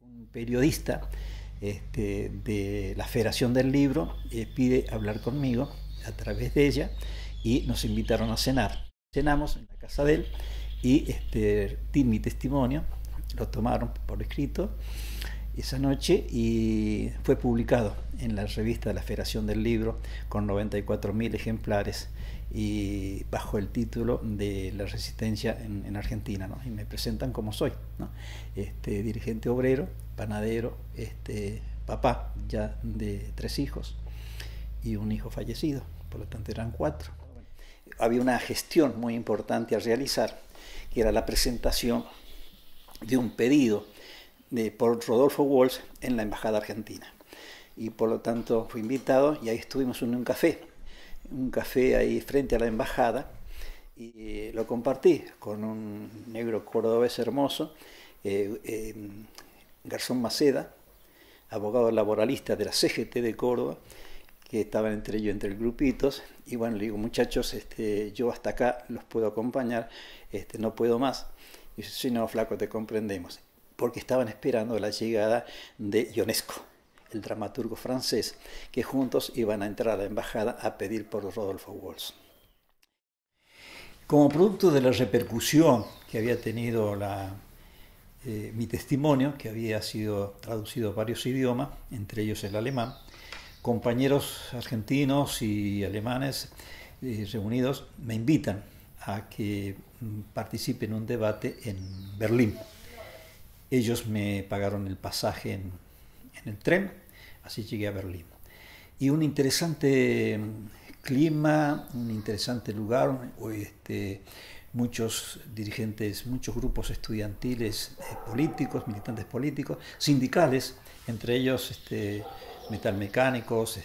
Un periodista de la Federación del Libro pide hablar conmigo a través de ella y nos invitaron a cenar. Cenamos en la casa de él y di mi testimonio, lo tomaron por escrito esa noche y fue publicado en la revista de la Federación del Libro con 94.000 ejemplares y bajo el título de La Resistencia en Argentina, ¿no? Y me presentan como soy, ¿no? Dirigente obrero, panadero, papá ya de 3 hijos y un hijo fallecido, por lo tanto eran 4. Había una gestión muy importante a realizar, que era la presentación de un pedido por Rodolfo Walsh en la Embajada Argentina. Y por lo tanto fui invitado y ahí estuvimos en un café ahí frente a la embajada y lo compartí con un negro cordobés hermoso, Garzón Maceda, abogado laboralista de la CGT de Córdoba, que estaban entre ellos grupitos, y bueno, le digo, muchachos, yo hasta acá los puedo acompañar, no puedo más. Y dice, sí, no, flaco, te comprendemos, porque estaban esperando la llegada de Ionesco, el dramaturgo francés, que juntos iban a entrar a la embajada a pedir por Rodolfo Walsh. Como producto de la repercusión que había tenido mi testimonio, que había sido traducido a varios idiomas, entre ellos el alemán, compañeros argentinos y alemanes reunidos me invitan a que participe en un debate en Berlín. Ellos me pagaron el pasaje en el tren, así llegué a Berlín. Y un interesante clima, un interesante lugar, muchos dirigentes, muchos grupos estudiantiles, políticos, militantes políticos, sindicales, entre ellos metalmecánicos,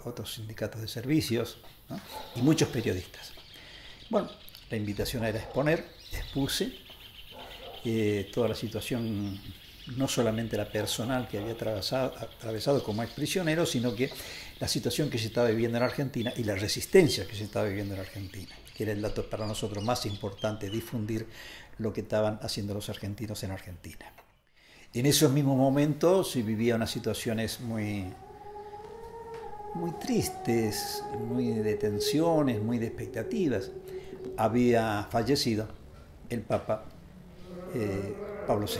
otros sindicatos de servicios, ¿no? Y muchos periodistas. Bueno, la invitación era exponer, expuse toda la situación, no solamente la personal que había atravesado como ex prisionero, sino que la situación que se estaba viviendo en Argentina y la resistencia que se estaba viviendo en Argentina, que era el dato para nosotros más importante, difundir lo que estaban haciendo los argentinos en Argentina. En esos mismos momentos se vivía unas situaciones muy tristes, muy de tensiones, muy de expectativas. Había fallecido el Papa Pablo VI.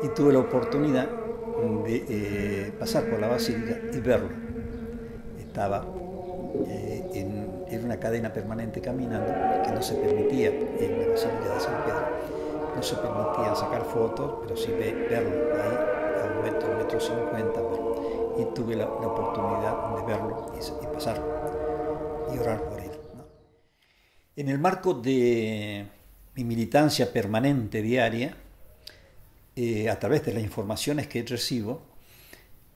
Y tuve la oportunidad de pasar por la basílica y verlo. Estaba en una cadena permanente caminando que no se permitía en la basílica de San Pedro. No se permitían sacar fotos, pero sí verlo ahí a 1,50 m. Y tuve la oportunidad de verlo y pasar y orar por él, ¿no? En el marco de mi militancia permanente diaria, a través de las informaciones que recibo,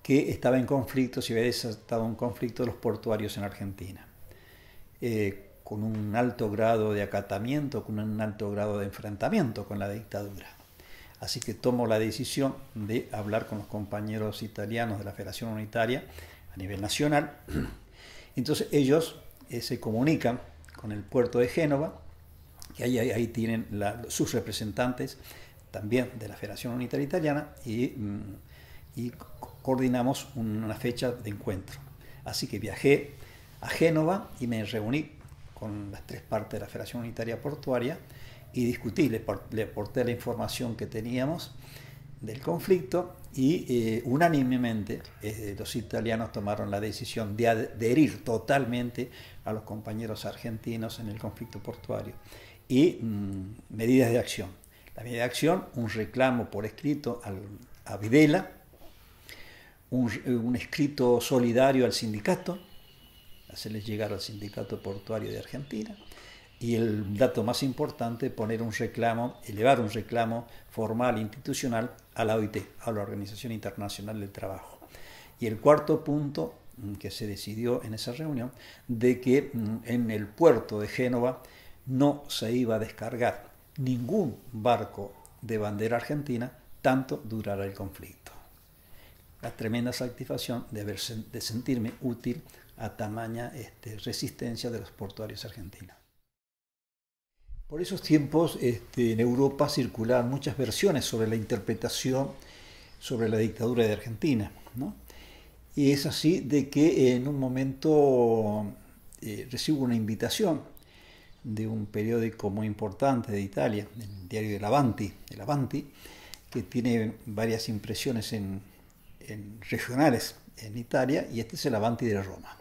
que estaba en conflicto, se había desatado un conflicto de los portuarios en Argentina, con un alto grado de acatamiento, con un alto grado de enfrentamiento con la dictadura. Así que tomo la decisión de hablar con los compañeros italianos de la Federación Unitaria, a nivel nacional. Entonces ellos se comunican con el puerto de Génova, que ahí tienen sus representantes también de la Federación Unitaria Italiana, y coordinamos una fecha de encuentro. Así que viajé a Génova y me reuní con las 3 partes de la Federación Unitaria Portuaria y discutí, le aporté la información que teníamos del conflicto y unánimemente los italianos tomaron la decisión de adherir totalmente a los compañeros argentinos en el conflicto portuario. Y medidas de acción. La medida de acción, un reclamo por escrito a Videla, un escrito solidario al sindicato, hacerles llegar al sindicato portuario de Argentina, y el dato más importante, elevar un reclamo formal institucional a la OIT, a la Organización Internacional del Trabajo. Y el cuarto punto que se decidió en esa reunión, de que en el puerto de Génova no se iba a descargar ningún barco de bandera argentina tanto durara el conflicto. La tremenda satisfacción de sentirme útil a tamaña resistencia de los portuarios argentinos. Por esos tiempos en Europa circulaban muchas versiones sobre la interpretación sobre la dictadura de Argentina, ¿no? Y es así de que en un momento recibo una invitación de un periódico muy importante de Italia, el diario el Avanti, que tiene varias impresiones en regionales en Italia, y este es el Avanti de Roma.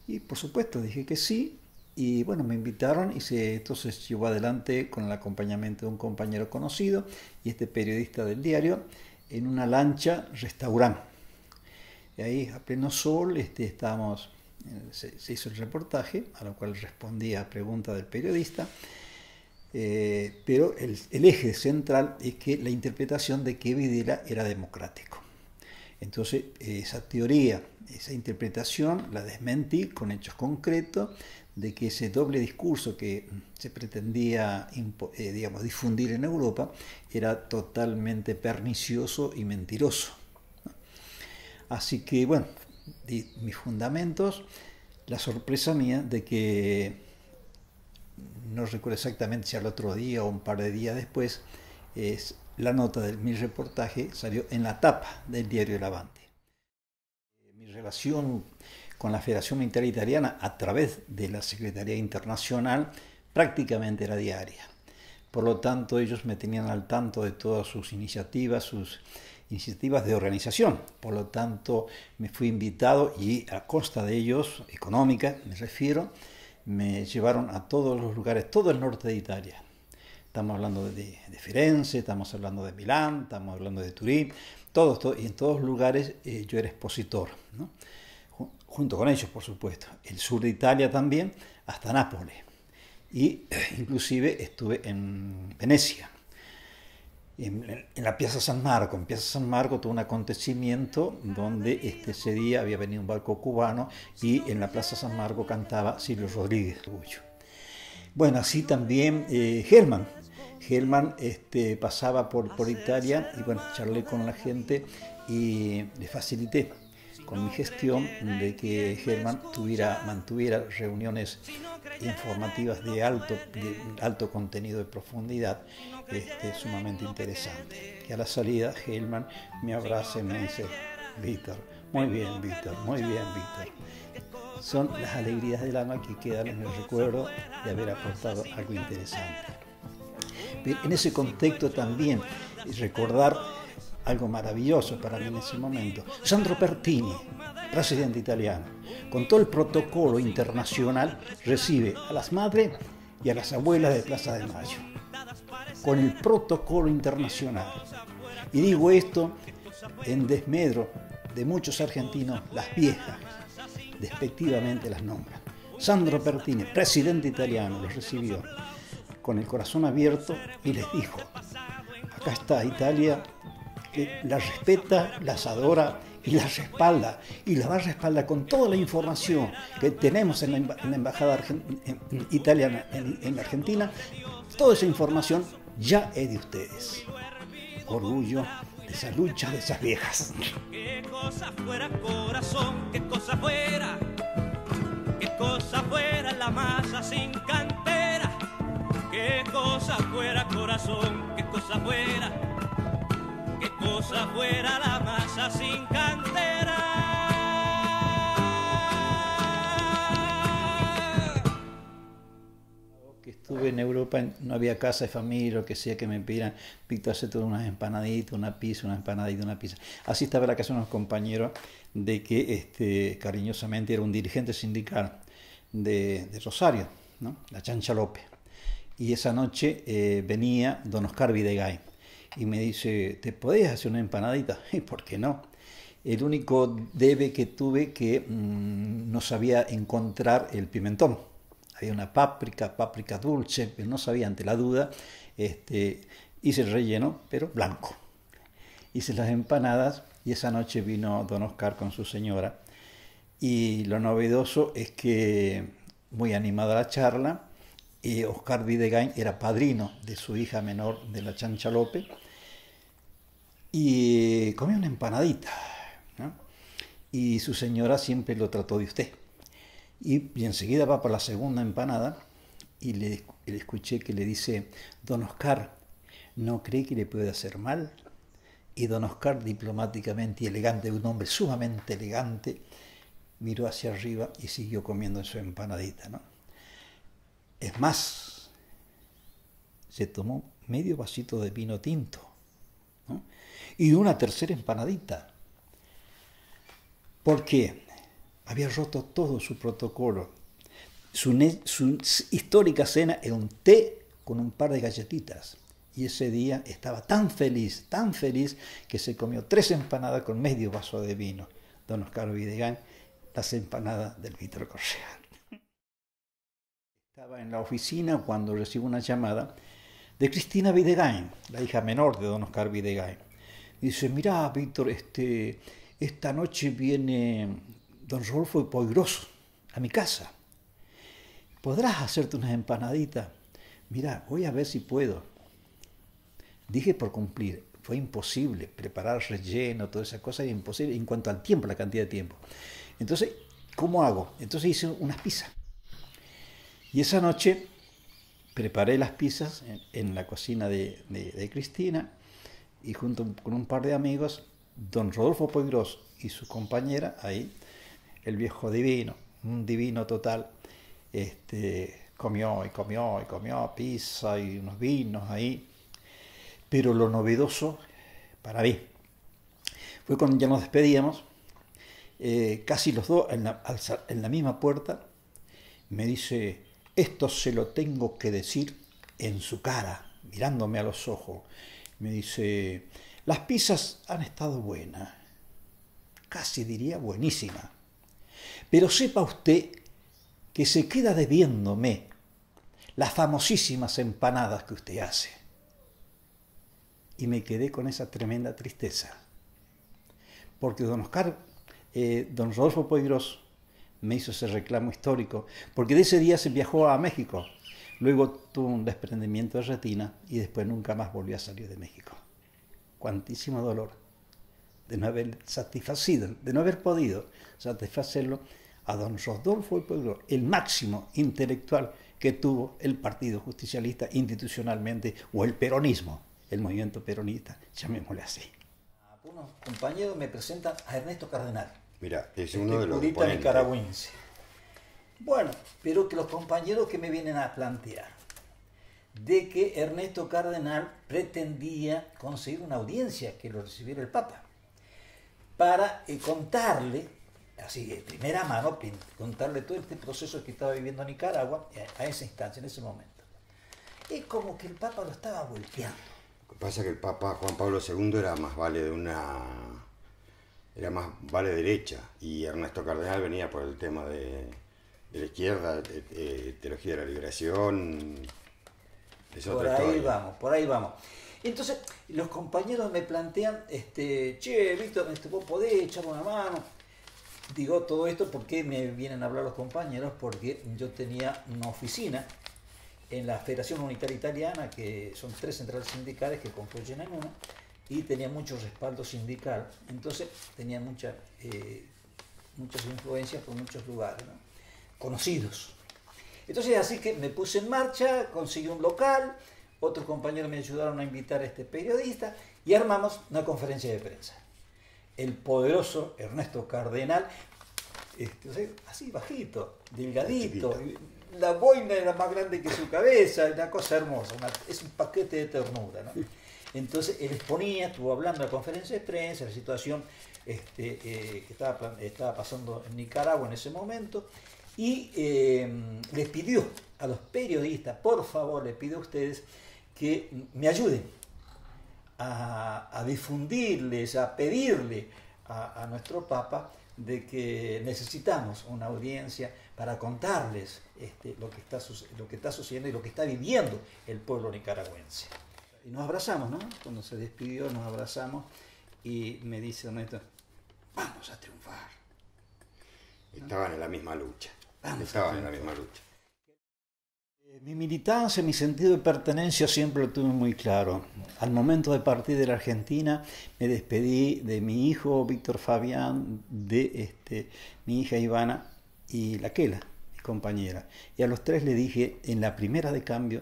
Y por supuesto dije que sí, y bueno, me invitaron y entonces llevó adelante con el acompañamiento de un compañero conocido y este periodista del diario en una lancha restaurante. Y ahí a pleno sol estábamos, se hizo el reportaje, a lo cual respondía a pregunta del periodista, pero el eje central es que la interpretación de que Videla era democrático. Entonces esa teoría, esa interpretación la desmentí con hechos concretos de que ese doble discurso que se pretendía difundir en Europa era totalmente pernicioso y mentiroso. Así que bueno, di mis fundamentos, la sorpresa mía de que, no recuerdo exactamente si al otro día o un par de días después, la nota de mi reportaje salió en la tapa del diario El Avanti. Mi relación con la Federación Unitaria Italiana a través de la Secretaría Internacional prácticamente era diaria. Por lo tanto, ellos me tenían al tanto de todas sus iniciativas de organización. Por lo tanto, me fui invitado y a costa de ellos, económica me refiero, me llevaron a todos los lugares, todo el norte de Italia. Estamos hablando de Firenze, estamos hablando de Milán, estamos hablando de Turín, y en todos lugares yo era expositor, ¿no? Junto con ellos, por supuesto. El sur de Italia también, hasta Nápoles. Y inclusive estuve en Venecia, en la Piazza San Marco. En Piazza San Marco tuvo un acontecimiento donde ese día había venido un barco cubano y en la Plaza San Marco cantaba Silvio Rodríguez. Bueno, así también Helman pasaba por Italia y bueno, charlé con la gente y le facilité con mi gestión de que Helman mantuviera reuniones informativas de alto contenido de profundidad, sumamente interesante. Que a la salida Helman me abraza y me dice: Víctor, muy bien Víctor, muy bien Víctor. Son las alegrías del alma que quedan en el recuerdo de haber aportado algo interesante. En ese contexto también recordar algo maravilloso para mí en ese momento. Sandro Pertini, presidente italiano, con todo el protocolo internacional, recibe a las madres y a las abuelas de Plaza de Mayo, con el protocolo internacional. Y digo esto en desmedro de muchos argentinos, las viejas, despectivamente las nombran. Sandro Pertini, presidente italiano, los recibió con el corazón abierto y les dijo: acá está Italia, que las respeta, las adora y las respalda, y las va a respaldar con toda la información que tenemos en la embajada italiana en Argentina. Toda esa información ya es de ustedes. Orgullo esas luchas de esas viejas. Qué cosa fuera corazón, qué cosa fuera la masa sin cantera, qué cosa fuera corazón, qué cosa fuera la masa sin cantera. Que estuve en Europa, no había casa de familia, lo que sea, que me pidieran, Víctor, hace todas unas empanaditas, una pizza, una empanadita, una pizza. Así estaba la casa de unos compañeros de que cariñosamente era un dirigente sindical de Rosario, ¿no? La Chancha López. Y esa noche venía don Oscar Videgain y me dice, ¿te podés hacer una empanadita? ¿Y por qué no? El único debe que tuve que no sabía encontrar el pimentón. Había una páprica dulce, pero no sabía, ante la duda, hice el relleno, pero blanco. Hice las empanadas y esa noche vino don Oscar con su señora. Y lo novedoso es que, muy animada la charla, Oscar Videgain era padrino de su hija menor, de la Chancha López, y comió una empanadita, ¿no? Y su señora siempre lo trató de usted. Y enseguida va por la segunda empanada y le escuché que le dice, don Oscar, ¿no cree que le puede hacer mal? Y don Oscar, diplomáticamente y elegante, un hombre sumamente elegante, miró hacia arriba y siguió comiendo su empanadita, ¿no? Es más, se tomó medio vasito de vino tinto, ¿no? Y una tercera empanadita. ¿Por qué? Había roto todo su protocolo. Su histórica cena era un té con un par de galletitas. Y ese día estaba tan feliz, que se comió 3 empanadas con medio vaso de vino. Don Oscar Videgain, las empanadas del Víctor Correa. Estaba en la oficina cuando recibo una llamada de Cristina Videgain, la hija menor de don Oscar Videgain. Dice, mirá, Víctor, esta noche viene don Rodolfo Poirós a mi casa. ¿Podrás hacerte unas empanaditas? Mirá, voy a ver si puedo. Dije por cumplir, fue imposible. Preparar relleno, toda esa cosa era imposible en cuanto al tiempo, la cantidad de tiempo. Entonces, ¿cómo hago? Entonces hice unas pizzas. Y esa noche preparé las pizzas en la cocina de Cristina y junto con un par de amigos, don Rodolfo Poirós y su compañera, ahí, el viejo divino, un divino total, comió pizza y unos vinos ahí. Pero lo novedoso para mí fue cuando ya nos despedíamos, casi los dos en la misma puerta, me dice, esto se lo tengo que decir en su cara, mirándome a los ojos. Me dice, las pizzas han estado buenas, casi diría buenísimas, pero sepa usted que se queda debiéndome las famosísimas empanadas que usted hace. Y me quedé con esa tremenda tristeza, porque don Rodolfo Poirós me hizo ese reclamo histórico, porque de ese día se viajó a México, luego tuvo un desprendimiento de retina y después nunca más volvió a salir de México. Cuantísimo dolor de no haber satisfacido, de no haber podido satisfacerlo a don Rodolfo Poirós, el máximo intelectual que tuvo el Partido Justicialista institucionalmente, o el peronismo, el movimiento peronista, llamémosle así. Algunos compañeros me presentan a Ernesto Cardenal. Mira, es uno de los curita nicaragüense. Bueno, pero que los compañeros que me vienen a plantear de que Ernesto Cardenal pretendía conseguir una audiencia que lo recibiera el Papa para contarle, así de primera mano, contarle todo este proceso que estaba viviendo Nicaragua a esa instancia, en ese momento. Es como que el Papa lo estaba golpeando. Lo que pasa es que el Papa Juan Pablo II era más vale derecha, y Ernesto Cardenal venía por el tema de la izquierda, teología de la liberación. Es otra historia. Por ahí vamos. Entonces, los compañeros me plantean, che, Víctor, vos podés echarme una mano. Digo todo esto porque me vienen a hablar los compañeros, porque yo tenía una oficina en la Federación Unitaria Italiana, que son 3 centrales sindicales que confluyen en una, y tenía mucho respaldo sindical, entonces tenía muchas influencias por muchos lugares, ¿no? Conocidos. Entonces así que me puse en marcha, conseguí un local, otros compañeros me ayudaron a invitar a este periodista y armamos una conferencia de prensa. El poderoso Ernesto Cardenal, así bajito, delgadito, la boina era más grande que su cabeza, una cosa hermosa, es un paquete de ternura, ¿no? Entonces él exponía, estuvo hablando en la conferencia de prensa, la situación que estaba pasando en Nicaragua en ese momento, y les pidió a los periodistas, por favor, les pido a ustedes que me ayuden a difundirles, a pedirle a nuestro Papa de que necesitamos una audiencia para contarles lo que está sucediendo y lo que está viviendo el pueblo nicaragüense. Y nos abrazamos, ¿no? Cuando se despidió nos abrazamos y me dice Ernesto, vamos a triunfar. Estaban en la misma lucha. Mi militancia, mi sentido de pertenencia siempre lo tuve muy claro. Al momento de partir de la Argentina me despedí de mi hijo Víctor Fabián, de mi hija Ivana y la Kela, mi compañera. Y a los tres le dije, en la primera de cambio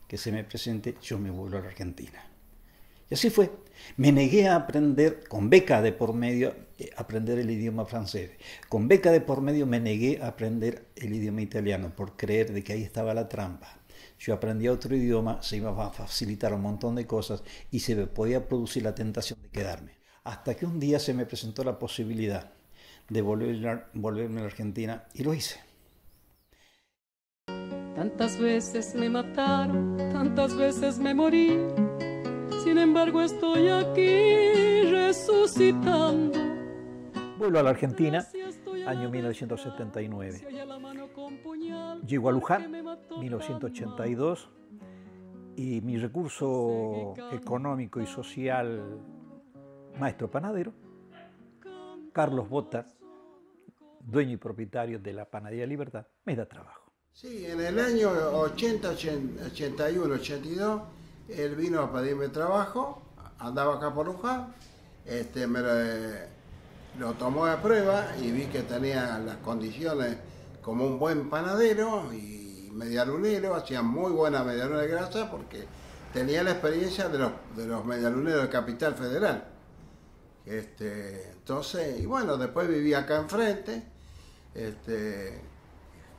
que se me presente, yo me vuelvo a la Argentina. Y así fue. Me negué a aprender, con beca de por medio, aprender el idioma francés. Con beca de por medio me negué a aprender el idioma italiano por creer de que ahí estaba la trampa. Yo aprendía otro idioma, se iba a facilitar un montón de cosas y se me podía producir la tentación de quedarme. Hasta que un día se me presentó la posibilidad de volverme a la Argentina y lo hice. Tantas veces me mataron, tantas veces me morí. Sin embargo estoy aquí resucitando. Vuelvo a la Argentina, año 1979. Llego a Luján, 1982, y mi recurso económico y social, maestro panadero, Carlos Bota, dueño y propietario de la Panadería Libertad, me da trabajo. Sí, en el año 80, 81, 82, él vino a pedirme trabajo, andaba acá por Luján, lo tomó de prueba y vi que tenía las condiciones como un buen panadero y medialunero, hacía muy buena medialuna de grasa porque tenía la experiencia de los medialuneros de Capital Federal. Entonces, y bueno, después viví acá enfrente,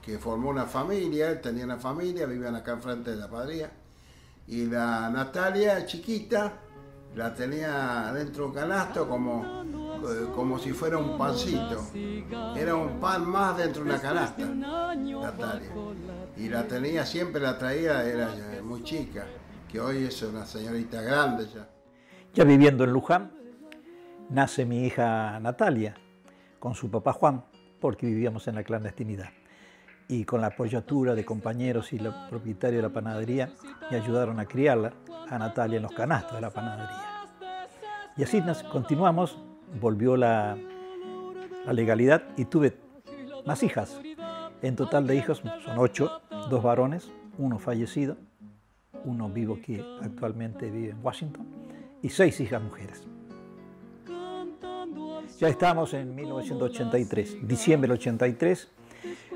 que formó una familia, él tenía una familia, vivían acá enfrente de la panadería. Y la Natalia, chiquita, la tenía dentro de un canasto como si fuera un pancito. Era un pan más dentro de una canasta, Natalia. Y la tenía, siempre la traía, era muy chica, que hoy es una señorita grande ya. Ya viviendo en Luján, nace mi hija Natalia, con su papá Juan, porque vivíamos en la clandestinidad. Y con la apoyatura de compañeros y los propietarios de la panadería me ayudaron a criarla, a Natalia, en los canastos de la panadería. Y así continuamos, volvió la legalidad y tuve más hijas. En total de hijos son 8, 2 varones, 1 fallecido, 1 vivo que actualmente vive en Washington, y 6 hijas mujeres. Ya estamos en 1983, diciembre del 83,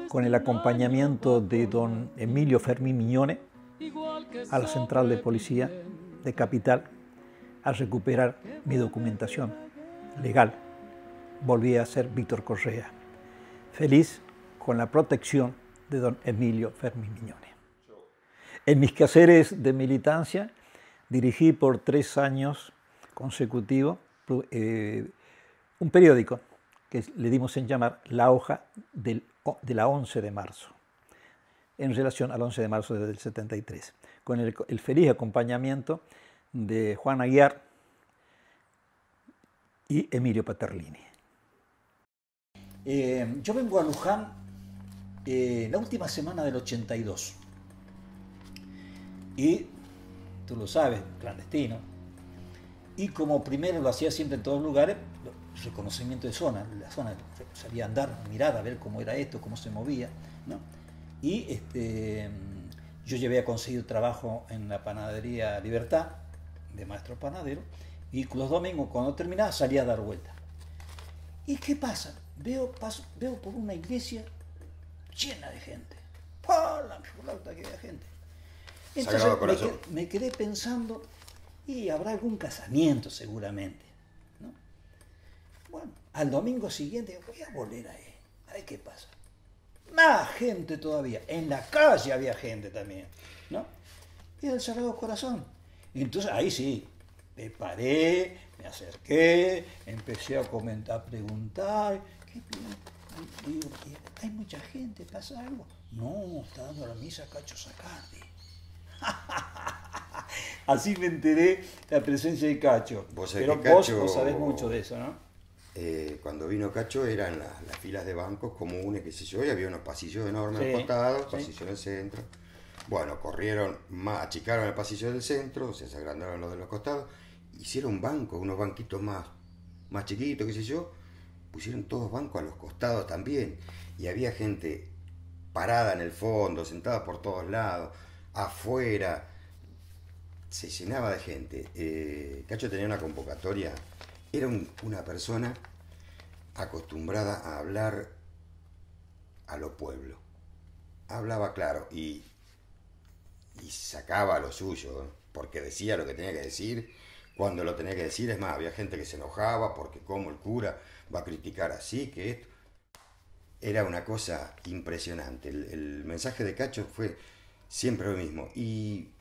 con el acompañamiento de don Emilio Fermín Miñone a la central de policía de Capital a recuperar mi documentación legal. Volví a ser Víctor Correa, feliz con la protección de don Emilio Fermín Miñone. En mis quehaceres de militancia dirigí por 3 años consecutivos un periódico que le dimos en llamar La Hoja de la 11 de marzo, en relación al 11 de marzo del 73, con el feliz acompañamiento de Juan Aguiar y Emilio Paterlini. Yo vengo a Luján la última semana del 82, y tú lo sabes, clandestino, y como primero lo hacía siempre en todos los lugares, reconocimiento de zona, la zona salía a andar, mirar a ver cómo era esto, cómo se movía, ¿no? Y yo ya había conseguido trabajo en la Panadería Libertad, de maestro panadero, Y los domingos, cuando terminaba, salía a dar vuelta. ¿Y qué pasa? Veo por una iglesia llena de gente. ¡Pah! La flauta que había gente. Entonces me quedé pensando, y habrá algún casamiento seguramente, ¿no? Bueno, al domingo siguiente voy a volver ahí, a ver qué pasa. Más gente todavía, en la calle había gente también, ¿no? Y el Sagrado Corazón. Y entonces ahí sí, me paré, me acerqué, empecé a comentar, a preguntar. Digo, ¿hay mucha gente? ¿Pasa algo? No, está dando la misa Cacho Sacardi. Así me enteré la presencia de Cacho. Pero vos sabés mucho de eso, ¿no? Cuando vino Cacho eran las filas de bancos comunes, qué sé yo, y había unos pasillos enormes al costado, pasillos en el centro. Bueno, achicaron el pasillo del centro, o sea, se agrandaron los de los costados, hicieron bancos, unos banquitos más chiquitos, qué sé yo, pusieron todos bancos a los costados también, y había gente parada en el fondo, sentada por todos lados, afuera, se llenaba de gente. Cacho tenía una convocatoria, era una persona acostumbrada a hablar a los pueblos, hablaba claro y sacaba lo suyo, porque decía lo que tenía que decir, cuando lo tenía que decir. Es más, había gente que se enojaba porque cómo el cura va a criticar así, que esto. Era una cosa impresionante. El mensaje de Cacho fue siempre lo mismo. Y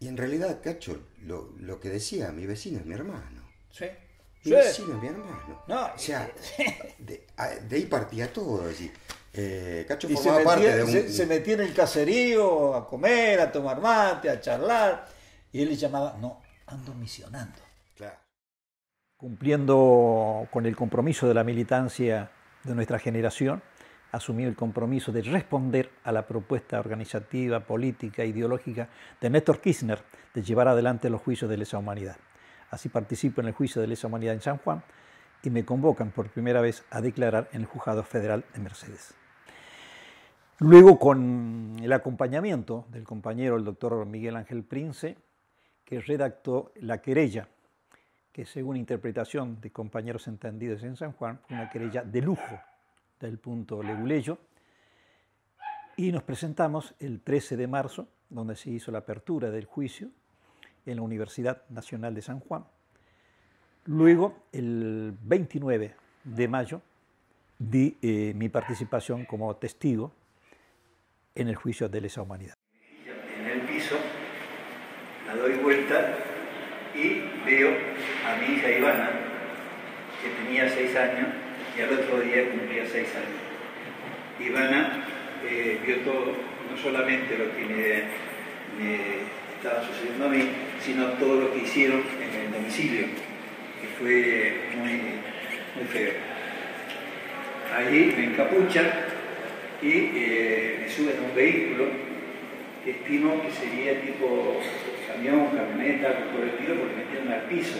en realidad Cacho lo que decía, mi vecino es mi hermano. Sí. Mi vecino es mi hermano. No, o sea, de ahí partía todo. Decir, Cacho formaba parte de un... Se metía en el caserío a comer, a tomar mate, a charlar. Y él le llamaba, no, ando misionando. Claro. Cumpliendo con el compromiso de la militancia de nuestra generación, asumió el compromiso de responder a la propuesta organizativa, política, ideológica de Néstor Kirchner de llevar adelante los juicios de lesa humanidad. Así participo en el juicio de lesa humanidad en San Juan y me convocan por primera vez a declarar en el Juzgado Federal de Mercedes. Luego, con el acompañamiento del compañero, el doctor Miguel Ángel Prince, que redactó la querella, que según interpretación de compañeros entendidos en San Juan, fue una querella de lujo del punto leguleyo, y nos presentamos el 13 de marzo, donde se hizo la apertura del juicio en la Universidad Nacional de San Juan. Luego, el 29 de mayo, di mi participación como testigo en el juicio de lesa humanidad. En el piso, la doy vuelta y veo a mi hija Ivana, que tenía 6 años, y al otro día cumplía 6 años. Ivana vio todo, no solamente lo que me estaba sucediendo a mí, sino todo lo que hicieron en el domicilio, que fue muy feo. Ahí me encapuchan y me suben a un vehículo que estimo que sería tipo camión, camioneta, algo por el estilo, porque me metieron al piso.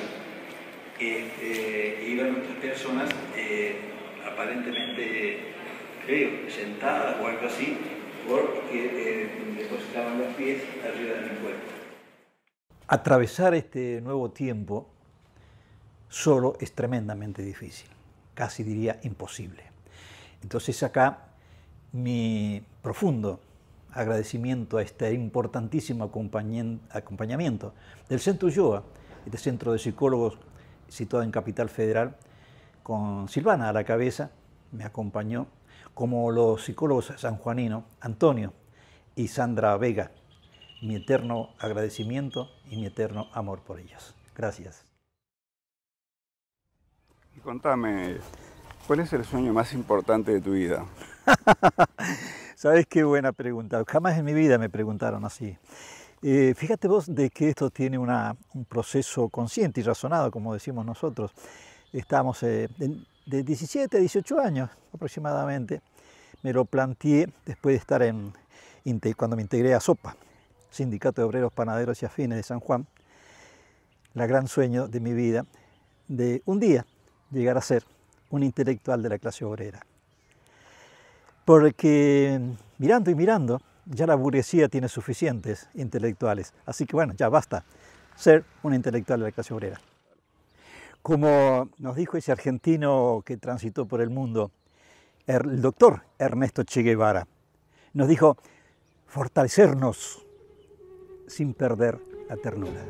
Iban otras personas aparentemente, creo, sentadas o algo así, porque depositaban los pies arriba de mi cuerpo. Atravesar este nuevo tiempo solo es tremendamente difícil, casi diría imposible. Entonces acá mi profundo agradecimiento a este importantísimo acompañamiento del Centro Ulloa, este centro de psicólogos situado en Capital Federal, con Silvana a la cabeza, me acompañó, como los psicólogos sanjuaninos Antonio y Sandra Vega. Mi eterno agradecimiento y mi eterno amor por ellos. Gracias. Y contame, ¿cuál es el sueño más importante de tu vida? ¿Sabes qué buena pregunta? Jamás en mi vida me preguntaron así. Fíjate vos de que esto tiene un proceso consciente y razonado, como decimos nosotros. Estamos de 17 a 18 años aproximadamente. Me lo planteé después de estar cuando me integré a SOPA, Sindicato de Obreros, Panaderos y Afines de San Juan. El gran sueño de mi vida, de un día llegar a ser un intelectual de la clase obrera. Porque mirando y mirando, ya la burguesía tiene suficientes intelectuales. Así que bueno, ya basta ser un intelectual de la clase obrera. Como nos dijo ese argentino que transitó por el mundo, el doctor Ernesto Che Guevara, nos dijo fortalecernos sin perder la ternura.